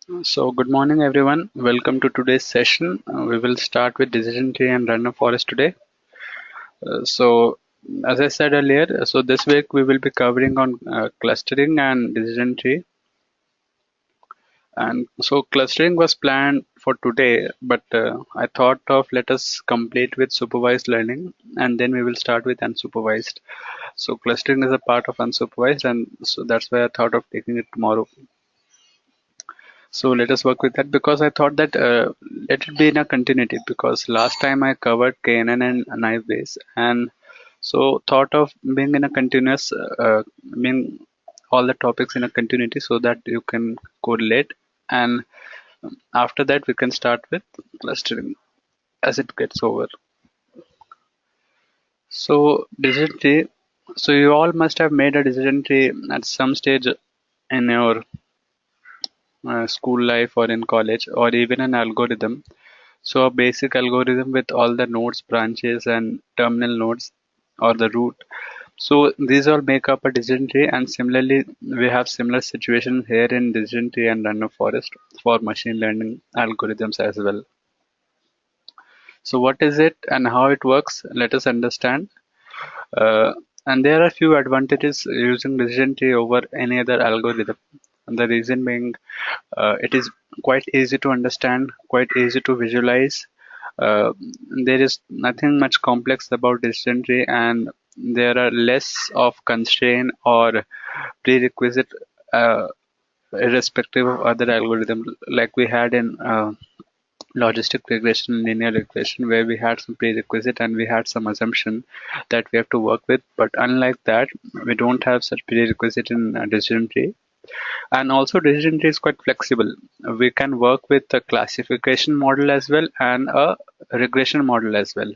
Good morning, everyone. Welcome to today's session. We will start with decision tree and random forest today. As I said earlier, this week we will be covering on clustering and decision tree. And so clustering was planned for today, but I thought of let us complete with supervised learning, and then we will start with unsupervised. So clustering is a part of unsupervised, and so that's why I thought of taking it tomorrow. So let us work with that because I thought that let it be in a continuity because last time I covered KNN and knife base, and so thought of being in a continuous, being all the topics in a continuity so that you can correlate, and after that we can start with clustering as it gets over. So decision tree. So you all must have made a decision tree at some stage in your school life or in college or even an algorithm. So a basic algorithm with all the nodes, branches, and terminal nodes or the root. So these all make up a decision tree, and similarly, we have similar situation here in decision tree and random forest for machine learning algorithms as well. So what is it and how it works? Let us understand. Uh, and there are few advantages using decision tree over any other algorithm. And the reason being, it is quite easy to understand, quite easy to visualize. Uh, there is nothing much complex about decision tree, and there are less of constraint or prerequisite, irrespective of other algorithm like we had in logistic regression, linear regression, where we had some prerequisite and we had some assumption that we have to work with. But unlike that, we don't have such prerequisite in decision tree. And also decision tree is quite flexible. We can work with a classification model as well and a regression model as well.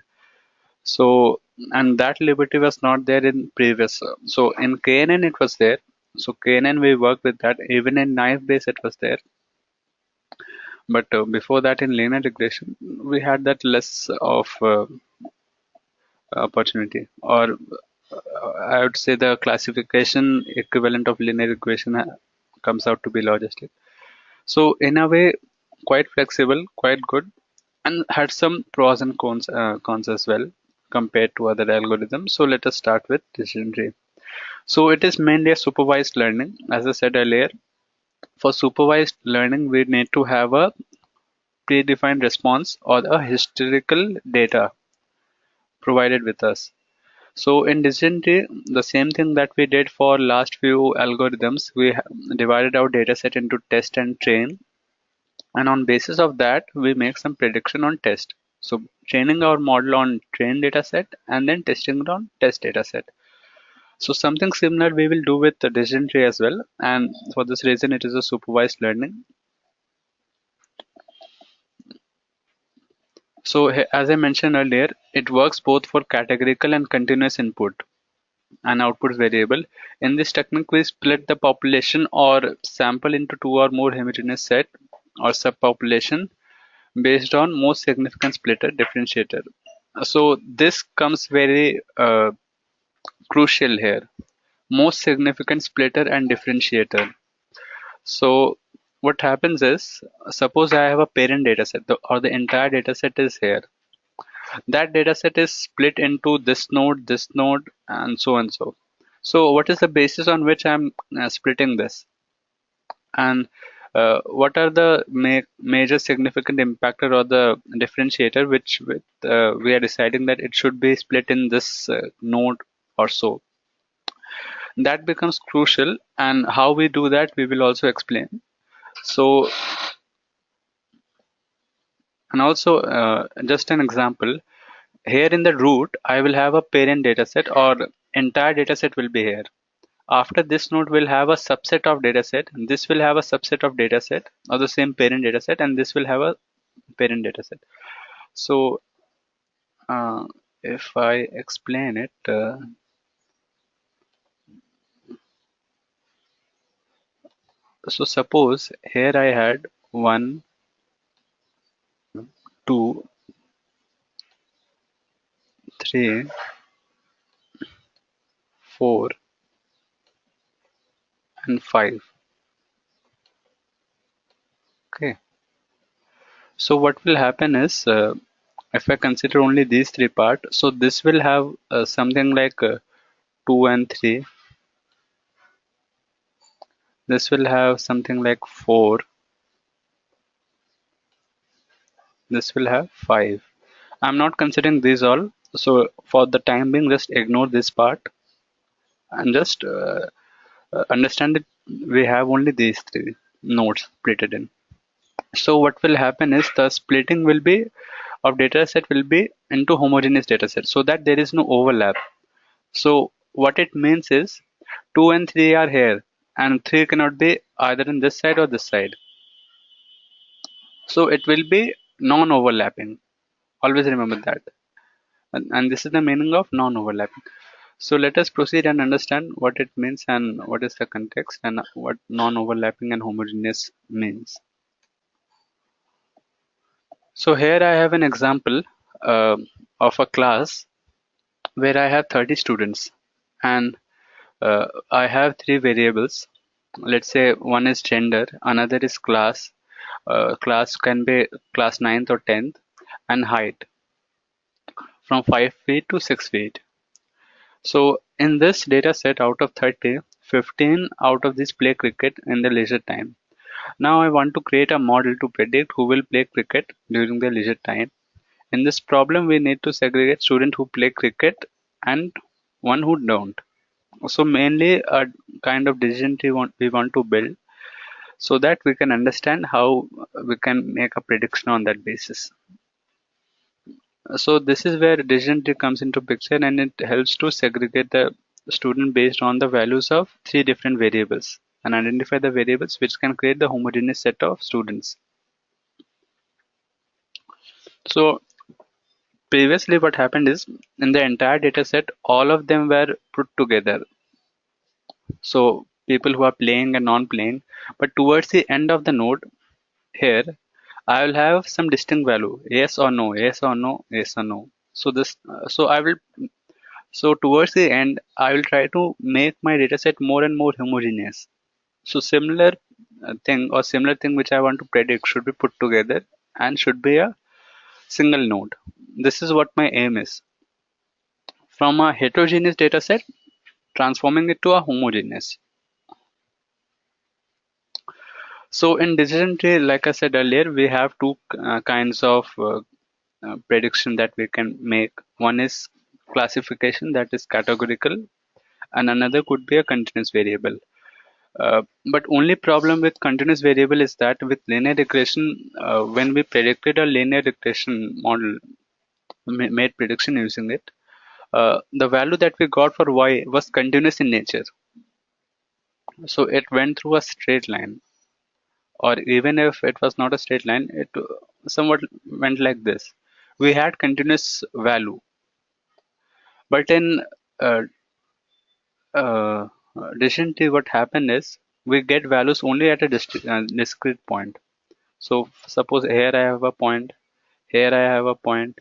So, and that liberty was not there in previous. So in KNN it was there. So KNN we worked with that. Even in knife base it was there. But before that in linear regression we had that less of opportunity. Or I would say the classification equivalent of linear regression comes out to be logistic. So in a way, quite flexible, quite good, and had some pros and cons as well compared to other algorithms. So let us start with decision tree. So it is mainly a supervised learning. As I said earlier, for supervised learning, we need to have a predefined response or a historical data provided with us. So in decision tree, the same thing that we did for last few algorithms, we divided our data set into test and train, and on basis of that we make some prediction on test. So training our model on train data set and then testing it on test data set. So something similar we will do with the decision tree as well, and for this reason it is a supervised learning. So as I mentioned earlier, it works both for categorical and continuous input and output variable. In this technique we split the population or sample into two or more homogeneous set or subpopulation based on most significant splitter differentiator. So this comes very crucial here. Most significant splitter and differentiator. So what happens is, suppose I have a parent dataset or the entire dataset is here. That dataset is split into this node, and so and so. So what is the basis on which I'm splitting this? And what are the major significant impactor or the differentiator which with we are deciding that it should be split in this node or so? That becomes crucial, and how we do that we will also explain. So, and also just an example, here in the root I will have a parent dataset or entire dataset will be here. After this node will have a subset of dataset, and this will have a subset of dataset or the same parent dataset, and this will have a parent dataset. So uh, if I explain it, so suppose here I had 1, 2, 3, 4, and 5. Okay. So what will happen is, if I consider only these three parts, so this will have something like 2 and 3. This will have something like 4. This will have 5. I'm not considering these all. So for the time being, just ignore this part and just understand that we have only these three nodes split it in. So what will happen is the splitting will be of data set will be into homogeneous data set so that there is no overlap. So what it means is 2 and 3 are here and 3 cannot be either in this side or this side. So it will be non-overlapping. Always remember that. And this is the meaning of non-overlapping. So let us proceed and understand what it means and what is the context and what non-overlapping and homogeneous means. So here I have an example uh, of a class where I have 30 students and I have three variables. Let's say one is gender, another is class. Class can be class 9th or 10th, and height from 5 feet to 6 feet. So in this data set out of 30, 15 out of these play cricket in their leisure time. Now I want to create a model to predict who will play cricket during their leisure time. In this problem, we need to segregate students who play cricket and one who don't. So mainly a kind of decision tree we want to build so that we can understand how we can make a prediction on that basis. So this is where decision tree comes into picture and it helps to segregate the student based on the values of three different variables and identify the variables which can create the homogeneous set of students. So previously what happened is in the entire data set all of them were put together. So people who are playing and non-playing, but towards the end of the node here I will have some distinct value, yes or no, yes or no, yes or no. So towards the end, I will try to make my dataset more and more homogeneous. So similar similar thing which I want to predict should be put together and should be a single node. This is what my aim is. From a heterogeneous dataset, transforming it to a homogeneous. So in decision tree, like I said earlier, we have two kinds of prediction that we can make. One is classification, that is categorical, and another could be a continuous variable. But only problem with continuous variable is that with linear regression, when we predicted a linear regression model, made prediction using it, the value that we got for y was continuous in nature. So it went through a straight line, or even if it was not a straight line, it somewhat went like this. We had continuous value, but in uh, uh, decision tree, what happened is we get values only at a discrete point. So suppose here I have a point, here I have a point,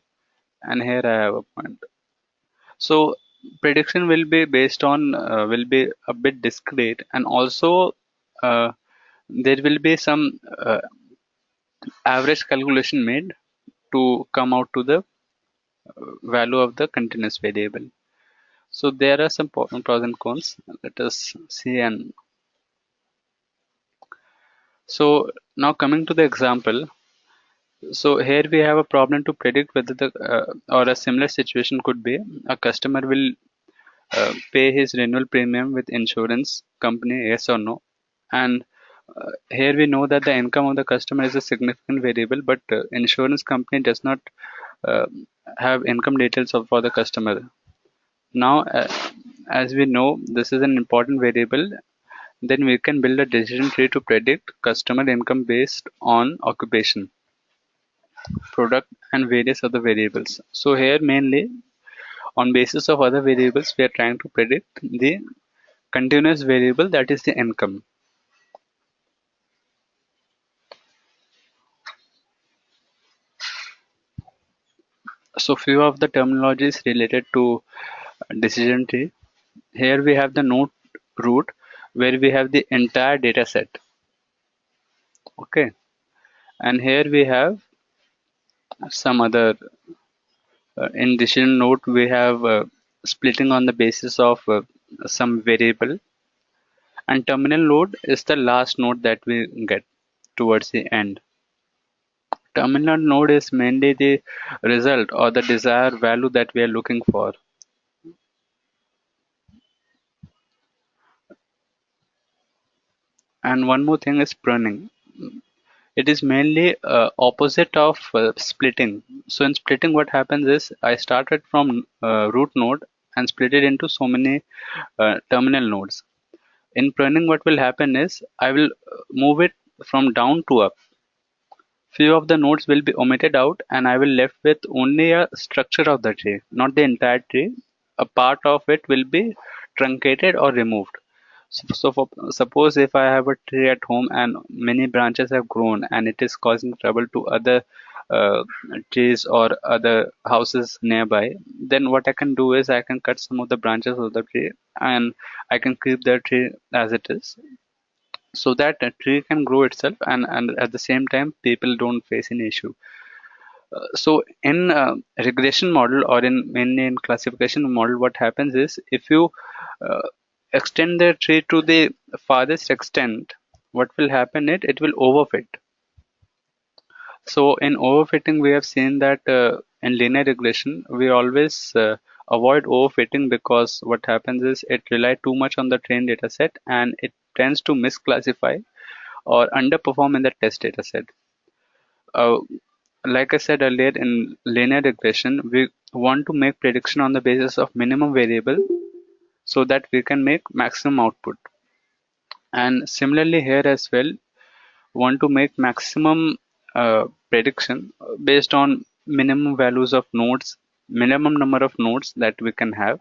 and here I have a point. So prediction will be based on will be a bit discrete, and also uh, there will be some average calculation made to come out to the value of the continuous variable. So there are some pros and cons. Let us see. And so now coming to the example. So here we have a problem to predict whether the or a similar situation could be a customer will pay his renewal premium with insurance company, yes or no. And here we know that the income of the customer is a significant variable, but insurance company does not uh, have income details for the customer. Now, as we know, this is an important variable. Then we can build a decision tree to predict customer income based on occupation, product, and various other variables. So here mainly on basis of other variables, we are trying to predict the continuous variable, that is the income. So few of the terminologies related to decision tree. Here we have the node root where we have the entire data set. Okay. And here we have some other in decision node we have splitting on the basis of some variable, and terminal node is the last node that we get towards the end. Terminal node is mainly the result or the desired value that we are looking for. And one more thing is pruning. It is mainly opposite of splitting. So in splitting, what happens is I started from root node and split it into so many terminal nodes. In pruning, what will happen is I will move it from down to up. Few of the nodes will be omitted out, and I will left with only a structure of the tree, not the entire tree. A part of it will be truncated or removed. So for, suppose if I have a tree at home and many branches have grown and it is causing trouble to other uh, trees or other houses nearby, then what I can do is I can cut some of the branches of the tree and I can keep the tree as it is, so that a tree can grow itself, and at the same time people don't face any issue. So in regression model or in mainly in classification model, what happens is if you uh, extend the tree to the farthest extent, what will happen it will overfit. So in overfitting, we have seen that in linear regression, we always avoid overfitting because what happens is it relies too much on the trained data set and it tends to misclassify or underperform in the test data set. Uh, like I said earlier, in linear regression, we want to make prediction on the basis of minimum variable so that we can make maximum output. And similarly here as well, want to make maximum prediction based on minimum values of nodes, minimum number of nodes that we can have,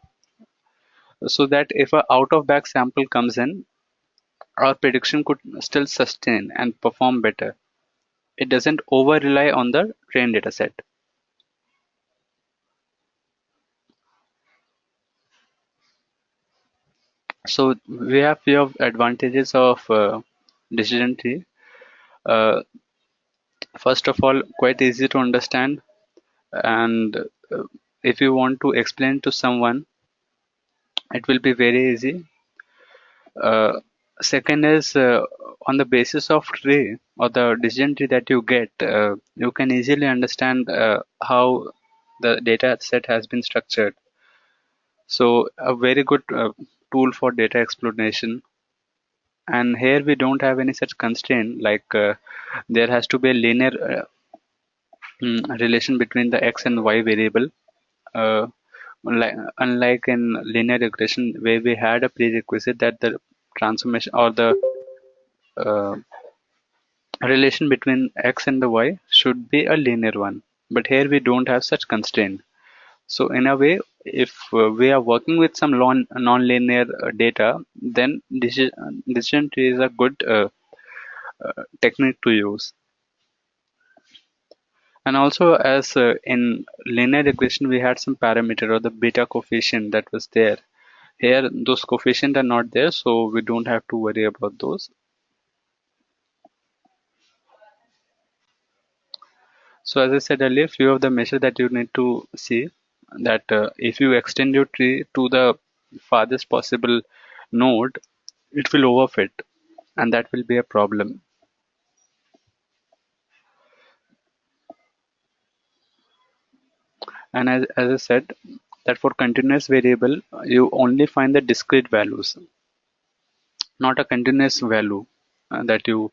so that if a out of bag sample comes in, our prediction could still sustain and perform better. It doesn't over rely on the trained data set. So we have few of advantages of decision tree. Uh, First of all, quite easy to understand, and if you want to explain to someone, it will be very easy. Uh, Second is on the basis of tree or the decision tree that you get, you can easily understand how the data set has been structured. So a very good tool for data explanation. And here we don't have any such constraint like there has to be a linear relation between the x and y variable. Uh, Unlike in linear regression where we had a prerequisite that the transformation or the uh, relation between x and the y should be a linear one. But here we don't have such constraint. So in a way, if we are working with some non-linear data, then decision tree is a good technique to use. And also, as in linear regression, we had some parameter or the beta coefficient that was there. Here, those coefficients are not there, so we don't have to worry about those. So, as I said earlier, few of the measures that you need to see that if you extend your tree to the farthest possible node, it will overfit, and that will be a problem. And as I said, that for continuous variable, you only find the discrete values, not a continuous value that you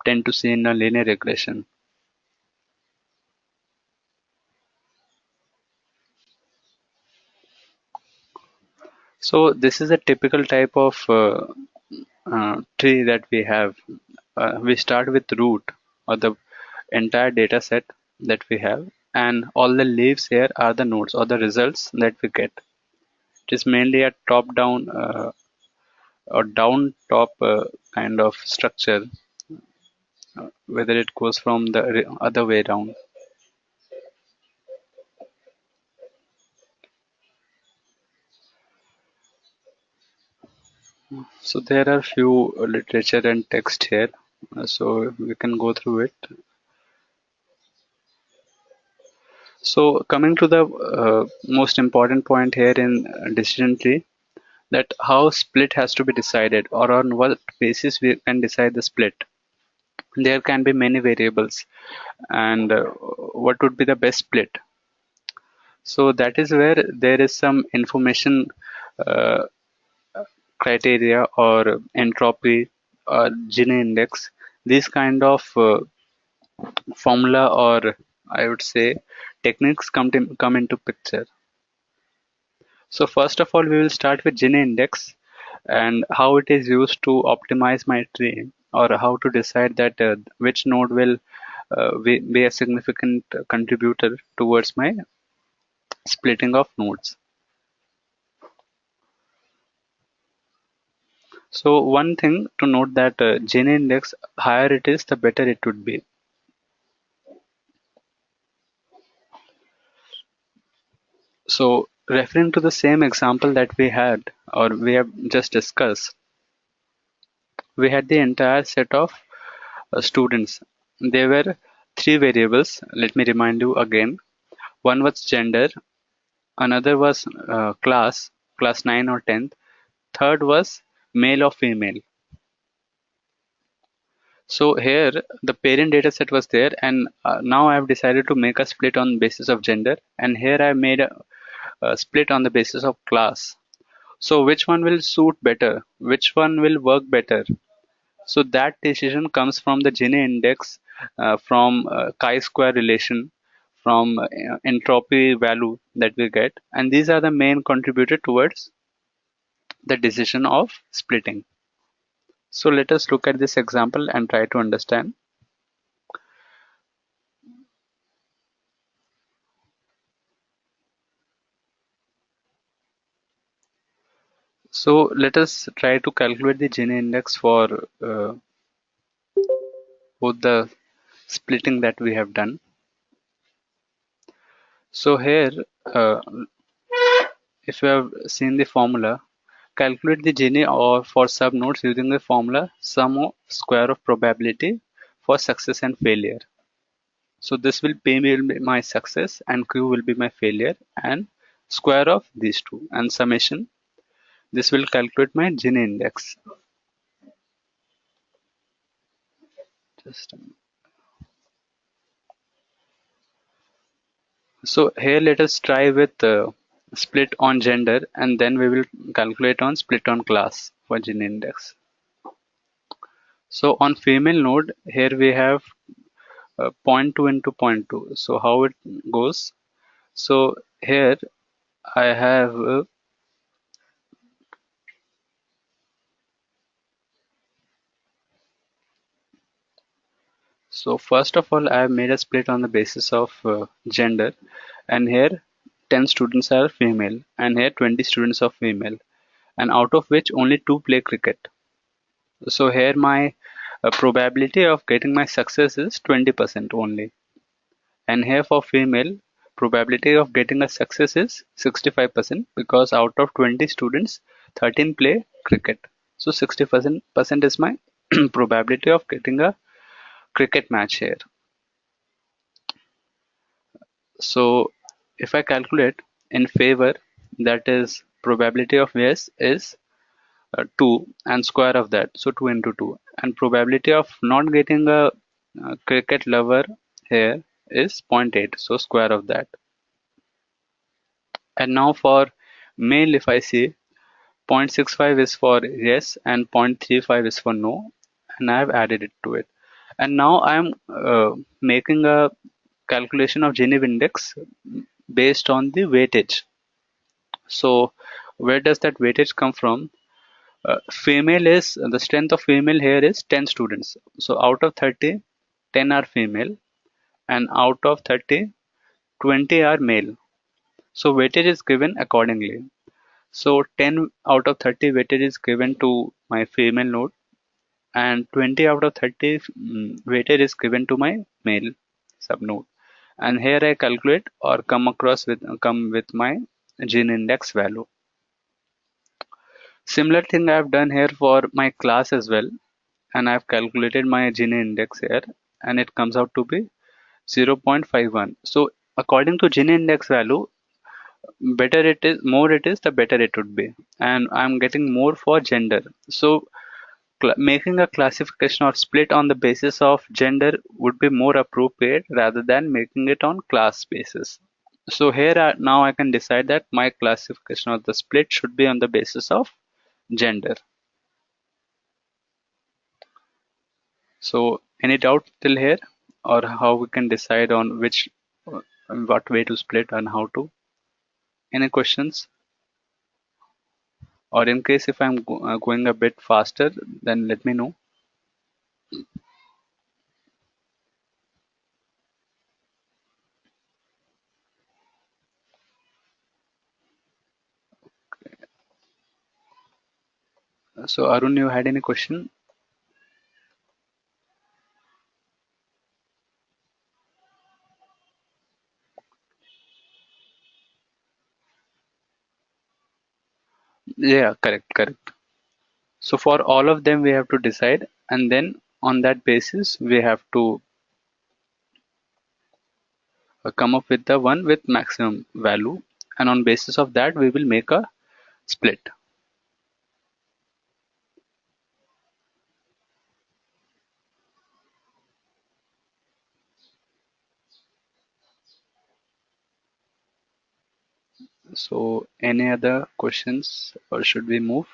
tend to see in a linear regression. So this is a typical type of tree that we have. We start with root or the entire data set that we have, and all the leaves here are the nodes or the results that we get. It is mainly a top-down or down-top kind of structure, whether it goes from the other way around. So there are few literature and text here, so we can go through it. So coming to the most important point here in decision tree, that how split has to be decided, or on what basis we can decide the split. There can be many variables, and what would be the best split. So that is where there is some information uh, criteria or entropy or Gini index. These kind of formula, or I would say techniques, come into picture. So first of all, we will start with Gini index and how it is used to optimize my tree, or how to decide that which node will be a significant contributor towards my splitting of nodes. So one thing to note that Gini index, higher it is, the better it would be. So referring to the same example that we had, or we have just discussed, we had the entire set of students. There were three variables. Let me remind you again. One was gender, another was class 9 or 10th, third was male or female. So here the parent data set was there, and now I have decided to make a split on basis of gender, and here I made a split on the basis of class. So which one will suit better? Which one will work better? So that decision comes from the Gini index, from chi-square relation, from entropy value that we get, and these are the main contributor towards the decision of splitting. So let us look at this example and try to understand. So let us try to calculate the Gini index for both the splitting that we have done. So here, uh, if you have seen the formula, calculate the Gini or for subnodes using the formula sum of square of probability for success and failure. So this will P will be my success and Q will be my failure, and square of these two and summation. This will calculate my Gini index. Just so here let us try with split on gender, and then we will calculate on split on class for Gini index. So on female node, here we have zero point 0.2 into zero point 0.2. So how it goes? So here I have so first of all I have made a split on the basis of gender, and here 10 students are female, and here 20 students are female, and out of which only two play cricket. So here my probability of getting my success is 20% only, and here for female probability of getting a success is 65%, because out of 20 students 13 play cricket. So 60% is my probability of getting a cricket match here. So if I calculate in favor, that is probability of yes is 2 and square of that, so 2 into 2, and probability of not getting a cricket lover here is zero point 0.8, so square of that. And now for male, if I see 0.65 is for yes and 0.35 is for no, and I have added it to it. And now I am making a calculation of Gini index based on the weightage. So where does that weightage come from? Female is the strength of female here is 10 students. So out of 30, 10 are female, and out of 30, 20 are male. So weightage is given accordingly. So 10 out of 30 weightage is given to my female node, and 20 out of 30 weightage is given to my male subnode. And here I calculate or come with my Gini index value. Similar thing I have done here for my class as well, and I have calculated my Gini index here, and it comes out to be 0.51. So according to Gini index value, better it is, more it is, the better it would be. And I'm getting more for gender. So making a classification or split on the basis of gender would be more appropriate rather than making it on class basis. So here now I can decide that my classification of the split should be on the basis of gender. So any doubt till here, or how we can decide on which what way to split and how to? Any questions? Or in case if I'm going a bit faster, then let me know. So Arun, you had any question? Yeah, correct. So for all of them, we have to decide, and then on that basis, we have to come up with the one with maximum value, and on basis of that, we will make a split. So any other questions, or should we move?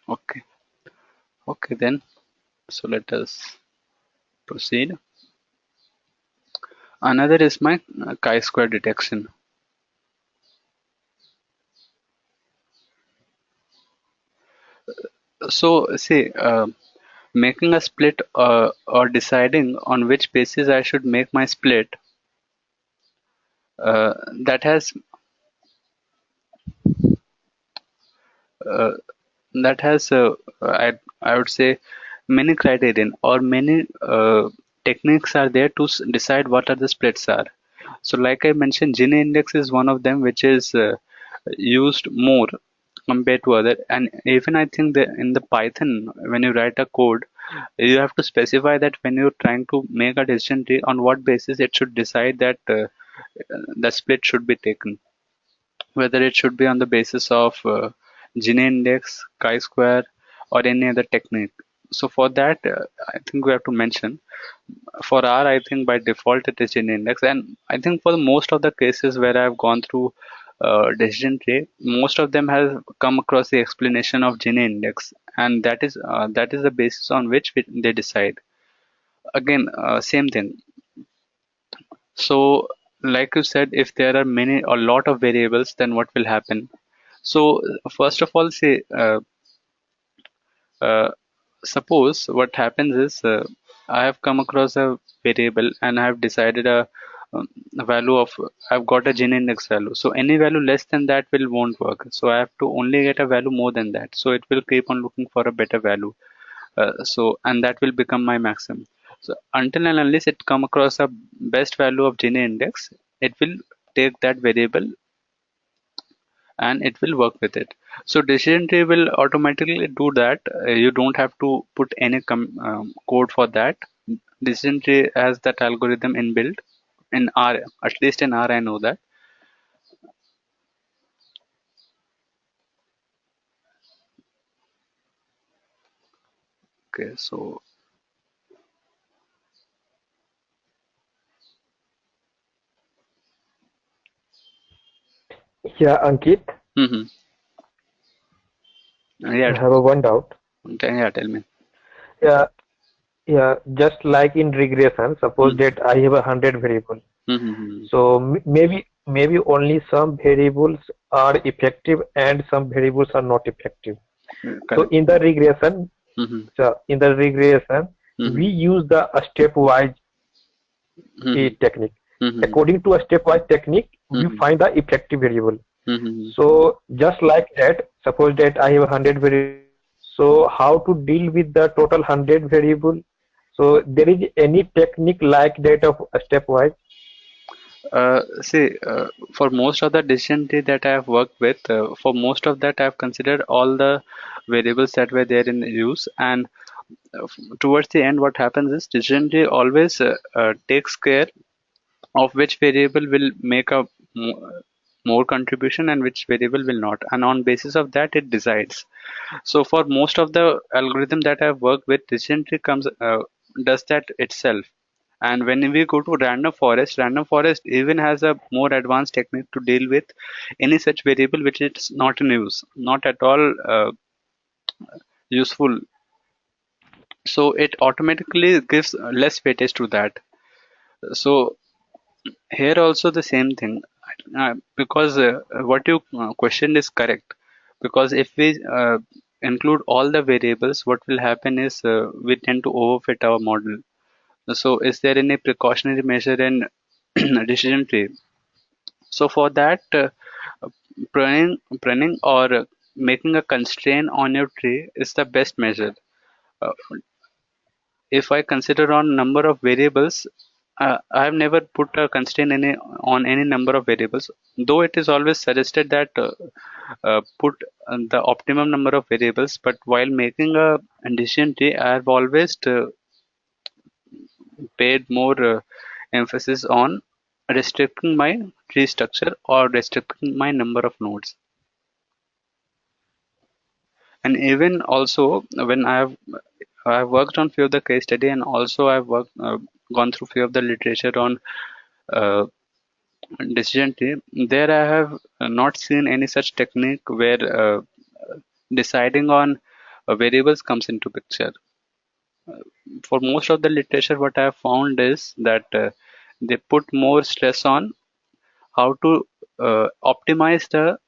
Okay, okay then. So let us proceed. Another is my chi-square detection. So see, making a split or deciding on which basis I should make my split, uh, that has uh, that has I would say many criterion or many techniques are there to decide what are the splits are. So like I mentioned, Gini index is one of them which is used more compared to other. And even I think that in the Python, when you write a code, you have to specify that when you're trying to make a decision tree, on what basis it should decide that the split should be taken, whether it should be on the basis of Gini index, chi-square, or any other technique. So for that, I think we have to mention. For R, I think by default it is Gini index, and I think for most of the cases where I've gone through decision tree, most of them have come across the explanation of Gini index, and that is the basis on which they decide. Again, same thing. So, like you said, if there are a lot of variables, then what will happen? So, first of all, say, uh, suppose what happens is I have come across a variable and I have decided a value of, I've got a Gini index value. So, any value less than that will won't work. So, I have to only get a value more than that. So, it will keep on looking for a better value. And that will become my maximum. So until and unless it come across a best value of Gini index, it will take that variable and it will work with it. So decision tree will automatically do that. You don't have to put any code for that. Decision tree has that algorithm inbuilt in R. At least in R, I know that. Okay, so Yeah, Ankit, mm-hmm. Yeah, I have a one doubt. yeah, tell me. Yeah, yeah, just like in regression, suppose Mm-hmm. that I have 100 variables. Mm-hmm. So maybe only some variables are effective and some variables are not effective. So Correct. in the regression, Mm-hmm. we Mm-hmm. use the stepwise Mm-hmm. technique. Mm-hmm. According to a stepwise technique, we Mm-hmm. find the effective variable. Mm-hmm. So just like that, suppose that I have 100 variables. So how to deal with the total 100 variable? So there is any technique like that of a stepwise? For most of the decision tree that I have worked with, for most of that I have considered all the variables that were there in use, and towards the end, what happens is decision tree always takes care of which variable will make a more contribution and which variable will not, and on basis of that it decides. So for most of the algorithm that I've worked with, decision tree comes does that itself. And when we go to random forest even has a more advanced technique to deal with any such variable which is not in use, not at all useful. So it automatically gives less weightage to that. So here also the same thing, because what you questioned is correct. Because if we include all the variables, what will happen is we tend to overfit our model. So is there any precautionary measure in decision tree? So for that, pruning or making a constraint on your tree is the best measure. Uh, if I consider on number of variables, I have never put a constraint on any number of variables, though it is always suggested that put the optimum number of variables. But while making a decision tree, I have always paid more emphasis on restricting my tree structure or restricting my number of nodes. And even also when I've worked on few of the case study, and also I've worked gone through few of the literature on uh, decision tree. There I have not seen any such technique where deciding on variables comes into picture. For most of the literature, what I have found is that they put more stress on how to optimize the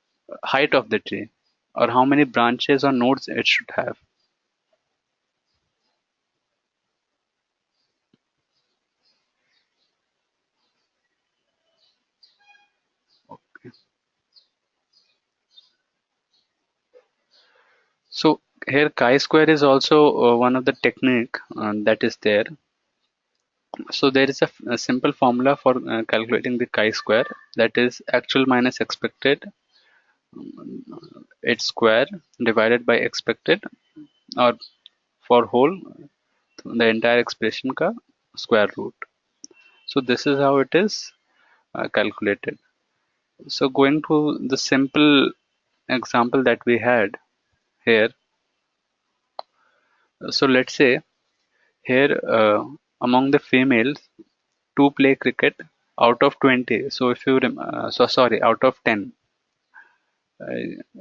height of the tree, or how many branches or nodes it should have. So here chi-square is also one of the technique that is there. So there is a simple formula for calculating the chi-square, that is actual minus expected, its square divided by expected, or for whole the entire expression ka square root. So this is how it is calculated. So going to the simple example that we had here. So let's say here among the females, two play cricket out of 20. So if you out of 10.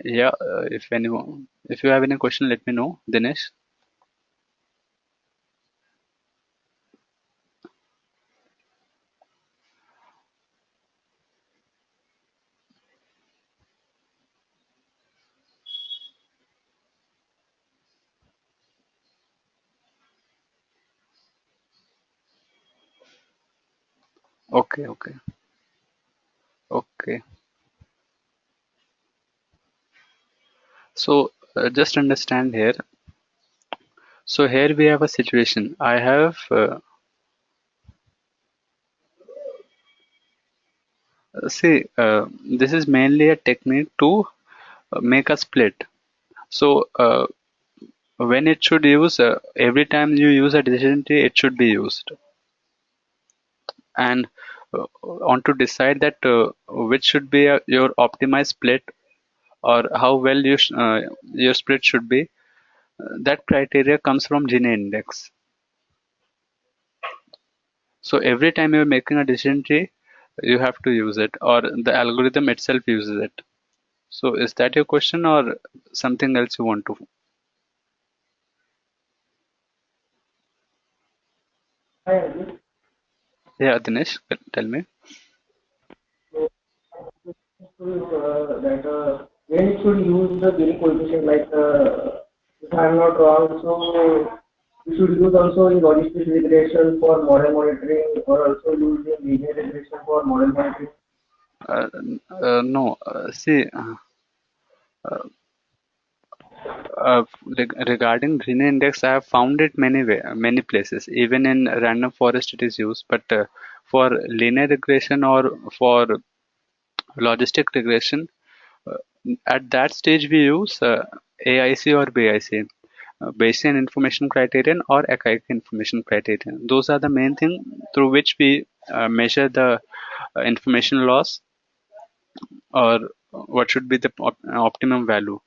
Yeah, if you have any question, let me know, Dinesh. Okay, okay, okay. So just understand here. So here we have a situation. I have see this is mainly a technique to make a split. So when it should use every time you use a decision tree, it should be used. And on to decide that which should be your optimized split, or how well your split should be. That criteria comes from Gini index. So every time you're making a decision tree, you have to use it, or the algorithm itself uses it. So is that your question, or something else you want to? Yeah, Dinesh, tell me. That when it should use the Gini coefficient, like if I am not wrong, so we should use also in logistic regression for model monitoring, or also use in linear regression for model monitoring. Uh, no, see, regarding Green Index, I have found it many places. Even in random forest, it is used. But For linear regression or for logistic regression, uh, at that stage we use AIC or BIC, Bayesian information criterion or archaic information criterion. Those are the main thing through which we measure the information loss, or what should be the optimum value.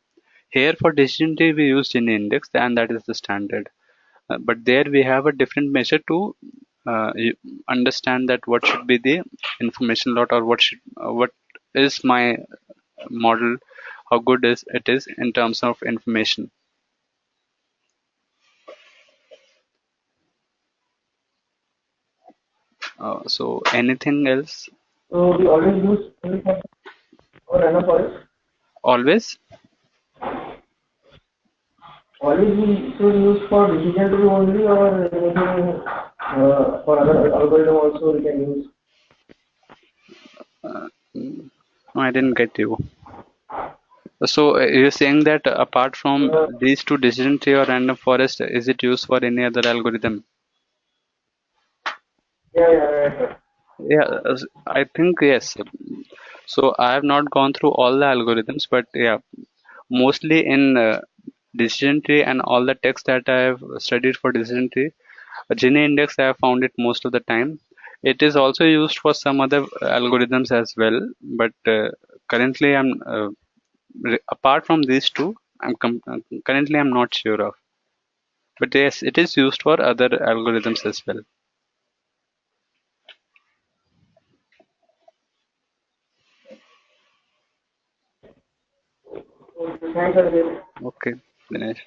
Here for decision tree we use Gini index, and that is the standard. But there we have a different measure to understand that what should be the information lot, or what is my model, how good is it is in terms of information. So anything else? So we always use only for random forest. Always. Always we should use for decision tree only, or anything for other algorithm also we can use. No, I didn't get you. So you're saying that apart from Uh, these two, decision tree or random forest, is it used for any other algorithm? yeah, yeah, right. Yeah, I think yes. So I have not gone through all the algorithms, but yeah, mostly in decision tree and all the text that I have studied for decision tree, Gini index I have found it most of the time. It is also used for some other algorithms as well, but currently apart from these two, currently I'm not sure of. But yes, it is used for other algorithms as well. Okay, thanks, Arun. Okay, Dinesh.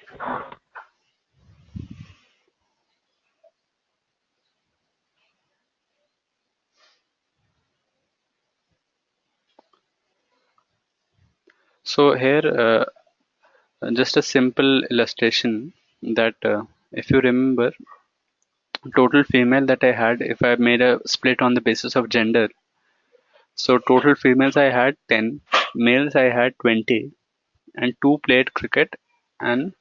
So here, just a simple illustration that if you remember, total female that I had, if I made a split on the basis of gender, so total females I had 10, males I had 20, and two played cricket, and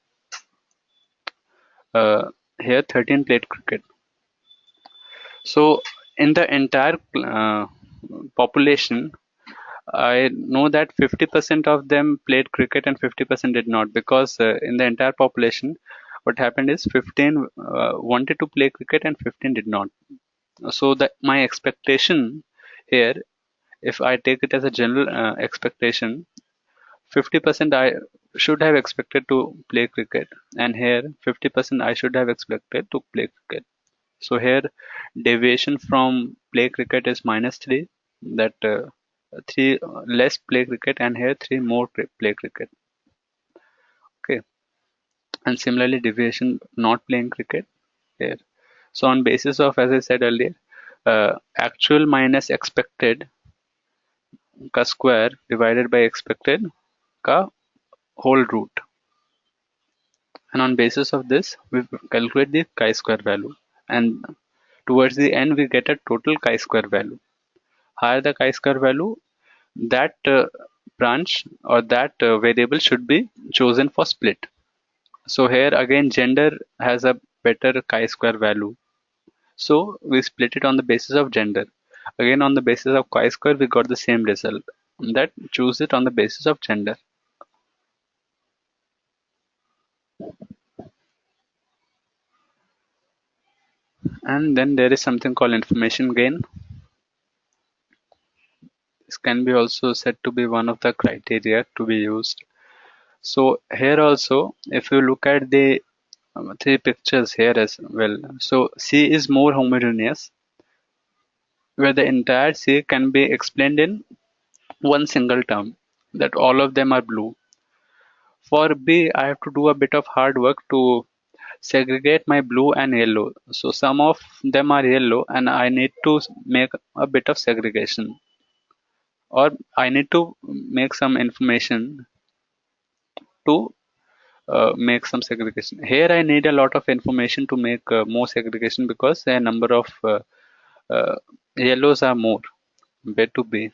uh, here 13 played cricket. So in the entire population, I know that 50% of them played cricket and 50% did not, because in the entire population, what happened is 15 wanted to play cricket and 15 did not. So that my expectation here, if I take it as a general expectation, 50% I should have expected to play cricket, and here 50% I should have expected to play cricket. So here deviation from play cricket is -3, that 3 less play cricket, and here 3 more play cricket. Okay, and similarly deviation not playing cricket here. So on basis of, as I said earlier, actual minus expected ka square divided by expected ka whole root, and on basis of this we calculate the chi-square value, and towards the end we get a total chi-square value. Higher the chi-square value, that branch or that variable should be chosen for split. So here again gender has a better chi-square value, so we split it on the basis of gender. Again on the basis of chi-square we got the same result, that choose it on the basis of gender. And then there is something called information gain. This can be also said to be one of the criteria to be used. So here also, if you look at the three pictures here as well, so C is more homogeneous, where the entire C can be explained in one single term, that all of them are blue. For B, I have to do a bit of hard work to segregate my blue and yellow. So some of them are yellow, and I need to make a bit of segregation, or I need to make some information to make some segregation. Here I need a lot of information to make more segregation, because a number of uh, yellows are more B to B.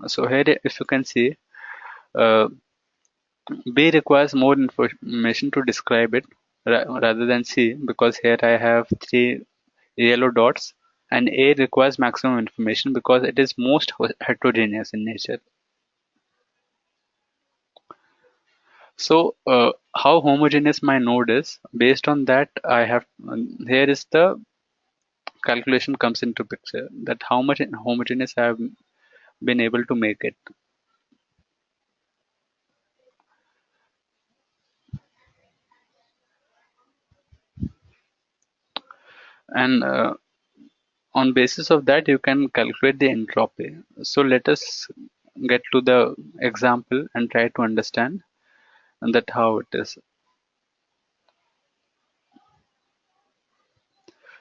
So here if you can see, uh, B requires more information to describe it rather than C, because here I have three yellow dots and A requires maximum information because it is most heterogeneous in nature. So how homogeneous my node is, based on that I have, here is the calculation comes into picture, that how much homogeneous I have been able to make it. And on basis of that you can calculate the entropy. So let us get to the example and try to understand that how it is.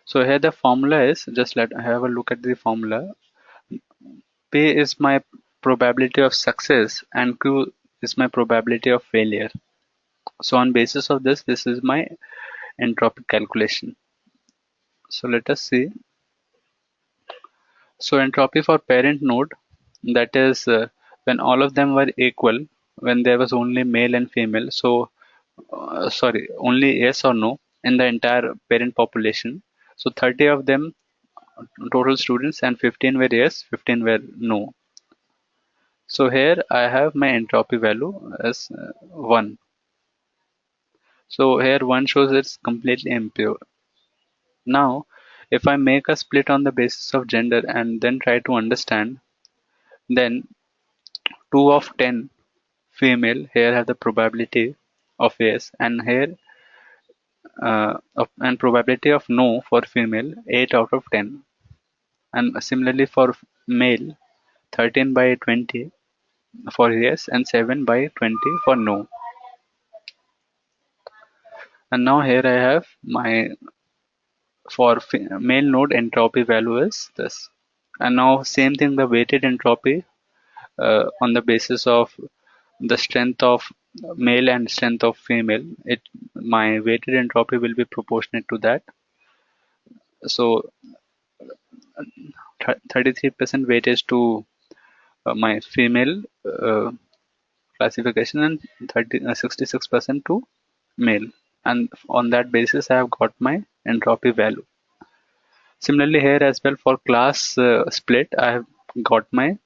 So here the formula is, just let have a look at the formula. P is my probability of success and Q is my probability of failure. So on basis of this, this is my entropy calculation. So let us see. So entropy for parent node, that is when all of them were equal, when there was only male and female. So sorry, only yes or no in the entire parent population. So 30 of them total students and 15 were yes, 15 were no. So here I have my entropy value as 1. So here 1 shows it's completely impure. Now, if I make a split on the basis of gender and then try to understand, then 2 of 10 female here have the probability of yes, and here and probability of no for female 8 out of 10. And similarly for male, 13 by 20 for yes and 7 by 20 for no. And now here I have my, for male node entropy value is this. And now same thing, the weighted entropy on the basis of the strength of male and strength of female, it, my weighted entropy will be proportionate to that. So 33% weightage to my female classification and 66% to male, and on that basis I have got my entropy value. Similarly here as well, for class split I have got my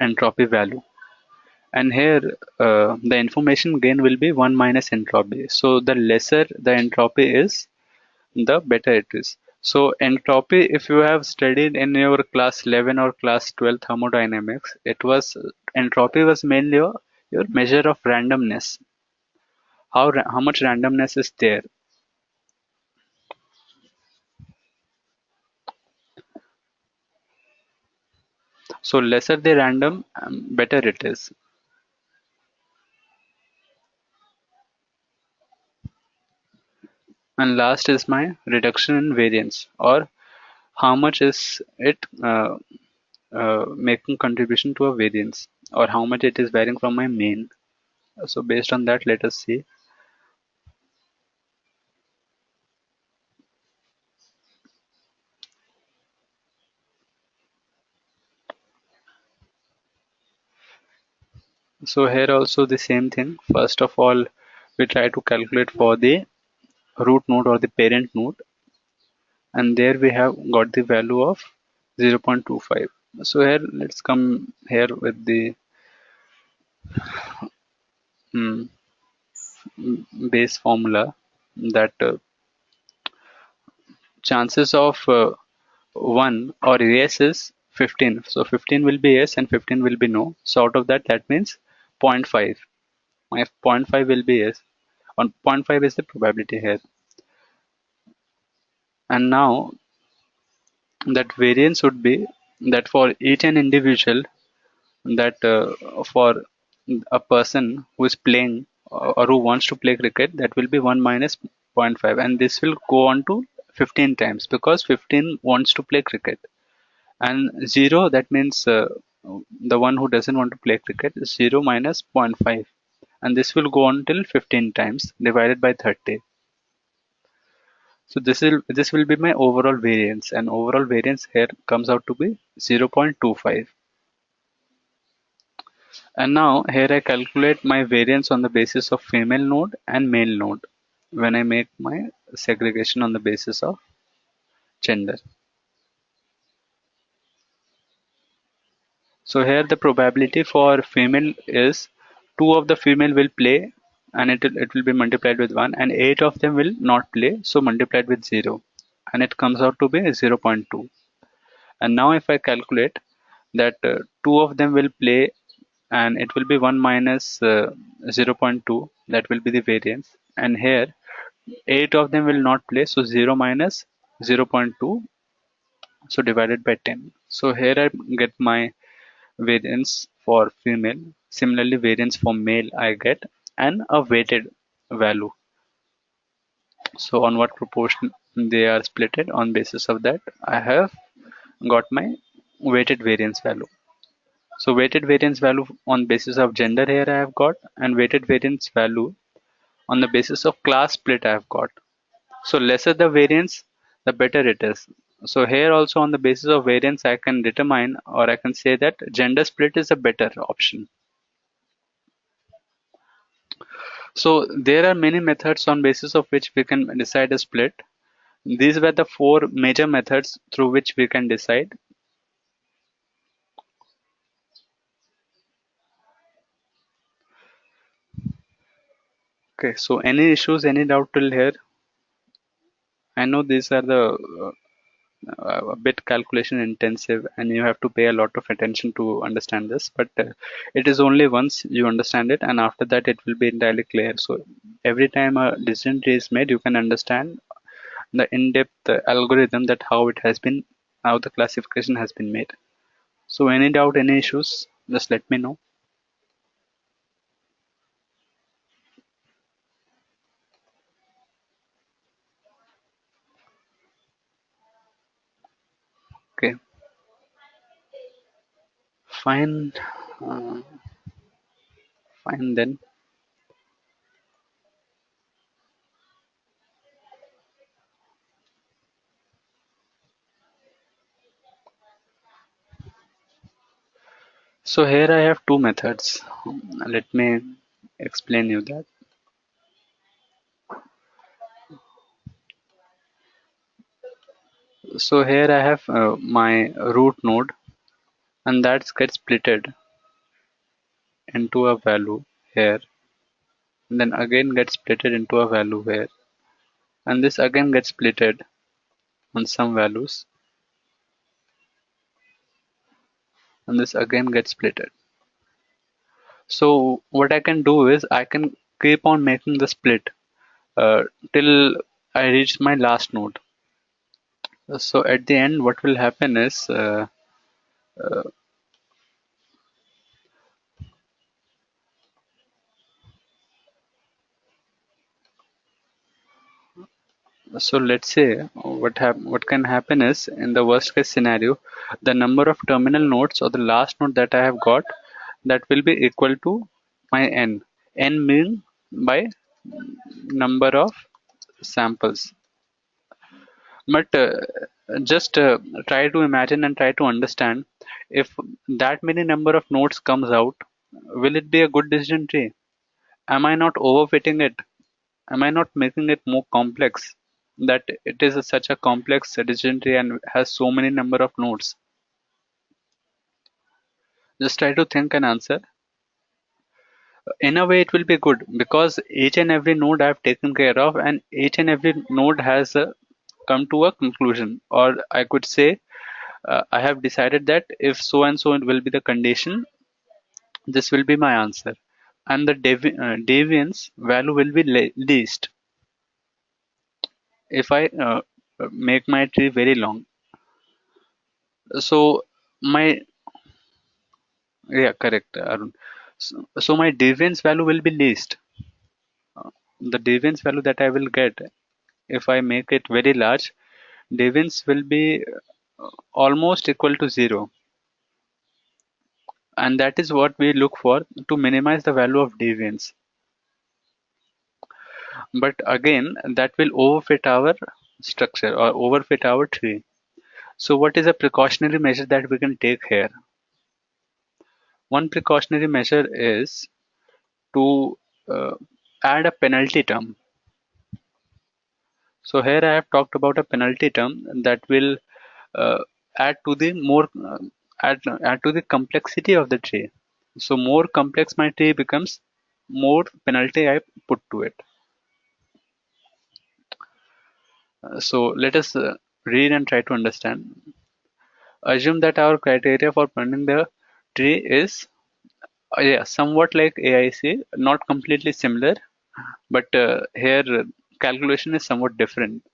entropy value, and here the information gain will be 1 minus entropy. So the lesser the entropy is, the better it is. So entropy, if you have studied in your class 11 or class 12 thermodynamics, it was, entropy was mainly your measure of randomness, how much randomness is there. So lesser the random, better it is. And last is my reduction in variance, or how much is it making contribution to a variance, or how much it is varying from my mean. So based on that, let us see. So here also the same thing. First of all, we try to calculate for the root node or the parent node, and there we have got the value of 0.25. So here let's come here with the mm, base formula, that chances of 1 or yes is 15. So 15 will be yes and 15 will be no. So out of that, that means zero point 0.5. My zero point 0.5 will be yes. On 0.5 is the probability here. And now that variance would be that for each an individual, that for a person who is playing or who wants to play cricket, that will be 1 minus 0.5, and this will go on to 15 times because 15 wants to play cricket, and 0, that means the one who doesn't want to play cricket, is 0 minus 0.5, and this will go on till 15 times divided by 30. So this will be my overall variance, and overall variance here comes out to be 0.25. And now here I calculate my variance on the basis of female node and male node when I make my segregation on the basis of gender. So here the probability for female is two of the female will play and it will be multiplied with 1 and 8 of them will not play, so multiplied with 0 and it comes out to be 0.2. And now if I calculate that two of them will play and it will be 1 minus 0.2, that will be the variance, and here 8 of them will not play, so 0 minus 0.2, so divided by 10. So here I get my variance for female. Similarly, variance for male I get and a weighted value. So on what proportion they are splitted, on basis of that I have got my weighted variance value. So weighted variance value on basis of gender here I have got, and weighted variance value on the basis of class split I have got. So lesser the variance, the better it is. So here also on the basis of variance I can determine, or I can say that gender split is a better option. So there are many methods on basis of which we can decide a split. These were the four major methods through which we can decide. Okay, so any issues, any doubt till here? I know these are the a bit calculation intensive and you have to pay a lot of attention to understand this, but it is only once you understand it and after that it will be entirely clear. So every time a decision tree is made, you can understand the in-depth algorithm, that how it has been, how the classification has been made. So any doubt, any issues, just let me know. Okay, fine. uh, Fine then. So here I have two methods. Let me explain you that. So here I have my root node and that gets splitted into a value here, and then again gets splitted into a value here, and this again gets splitted on some values, and this again gets splitted. So what I can do is I can keep on making the split uh, till I reach my last node. So at the end what will happen is uh, so let's say what can happen is, in the worst case scenario, the number of terminal nodes or the last node that I have got, that will be equal to my n. N mean by number of samples. But just try to imagine and try to understand, if that many number of nodes comes out, will it be a good decision tree? Am I not overfitting it? Am I not making it more complex? That it is such a complex decision tree and has so many number of nodes. Just try to think and answer. In a way, it will be good because each and every node I have taken care of, and each and every node has come to a conclusion. Or I could say, I have decided that if so and so it will be the condition, this will be my answer. And the deviance value will be least if I make my tree very long. So my Yeah, correct, Arun. So my deviance value will be least. The deviance value that I will get if I make it very large, deviance will be almost equal to 0. And that is what we look for to minimize the value of deviance. But again, that will overfit our structure or overfit our tree. So what is a precautionary measure that we can take here? One precautionary measure is to uh, add a penalty term. So here I have talked about a penalty term that will uh, add to the more add to the complexity of the tree. So more complex my tree becomes, more penalty I put to it. So let us read and try to understand. Assume that our criteria for pruning the tree is yeah, somewhat like AIC, not completely similar, but here calculation is somewhat different.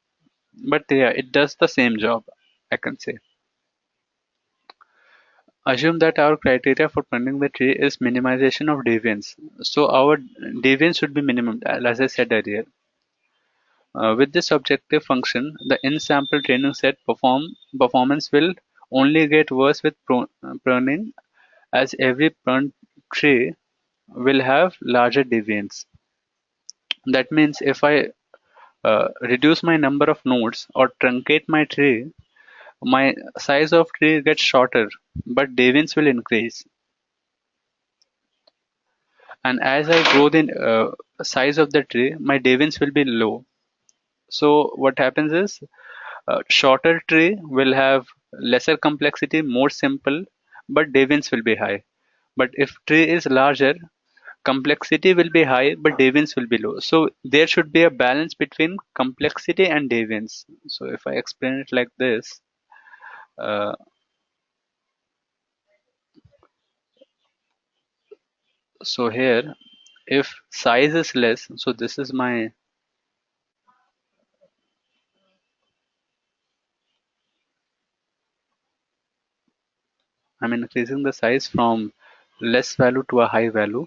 But yeah, it does the same job, I can say. Assume that our criteria for pruning the tree is minimization of deviance. So our deviance should be minimum, as I said earlier. With this objective function, the in-sample training set performance will only get worse with pruning, as every pruned tree will have larger deviance. That means if I reduce my number of nodes or truncate my tree, my size of tree gets shorter, but deviance will increase. And as I grow the size of the tree, my deviance will be low. So what happens is, shorter tree will have lesser complexity, more simple, but deviance will be high. But if tree is larger, complexity will be high, but deviance will be low. So there should be a balance between complexity and deviance. So if I explain it like this, uh, so here, if size is less, so this is my, I'm increasing the size from less value to a high value.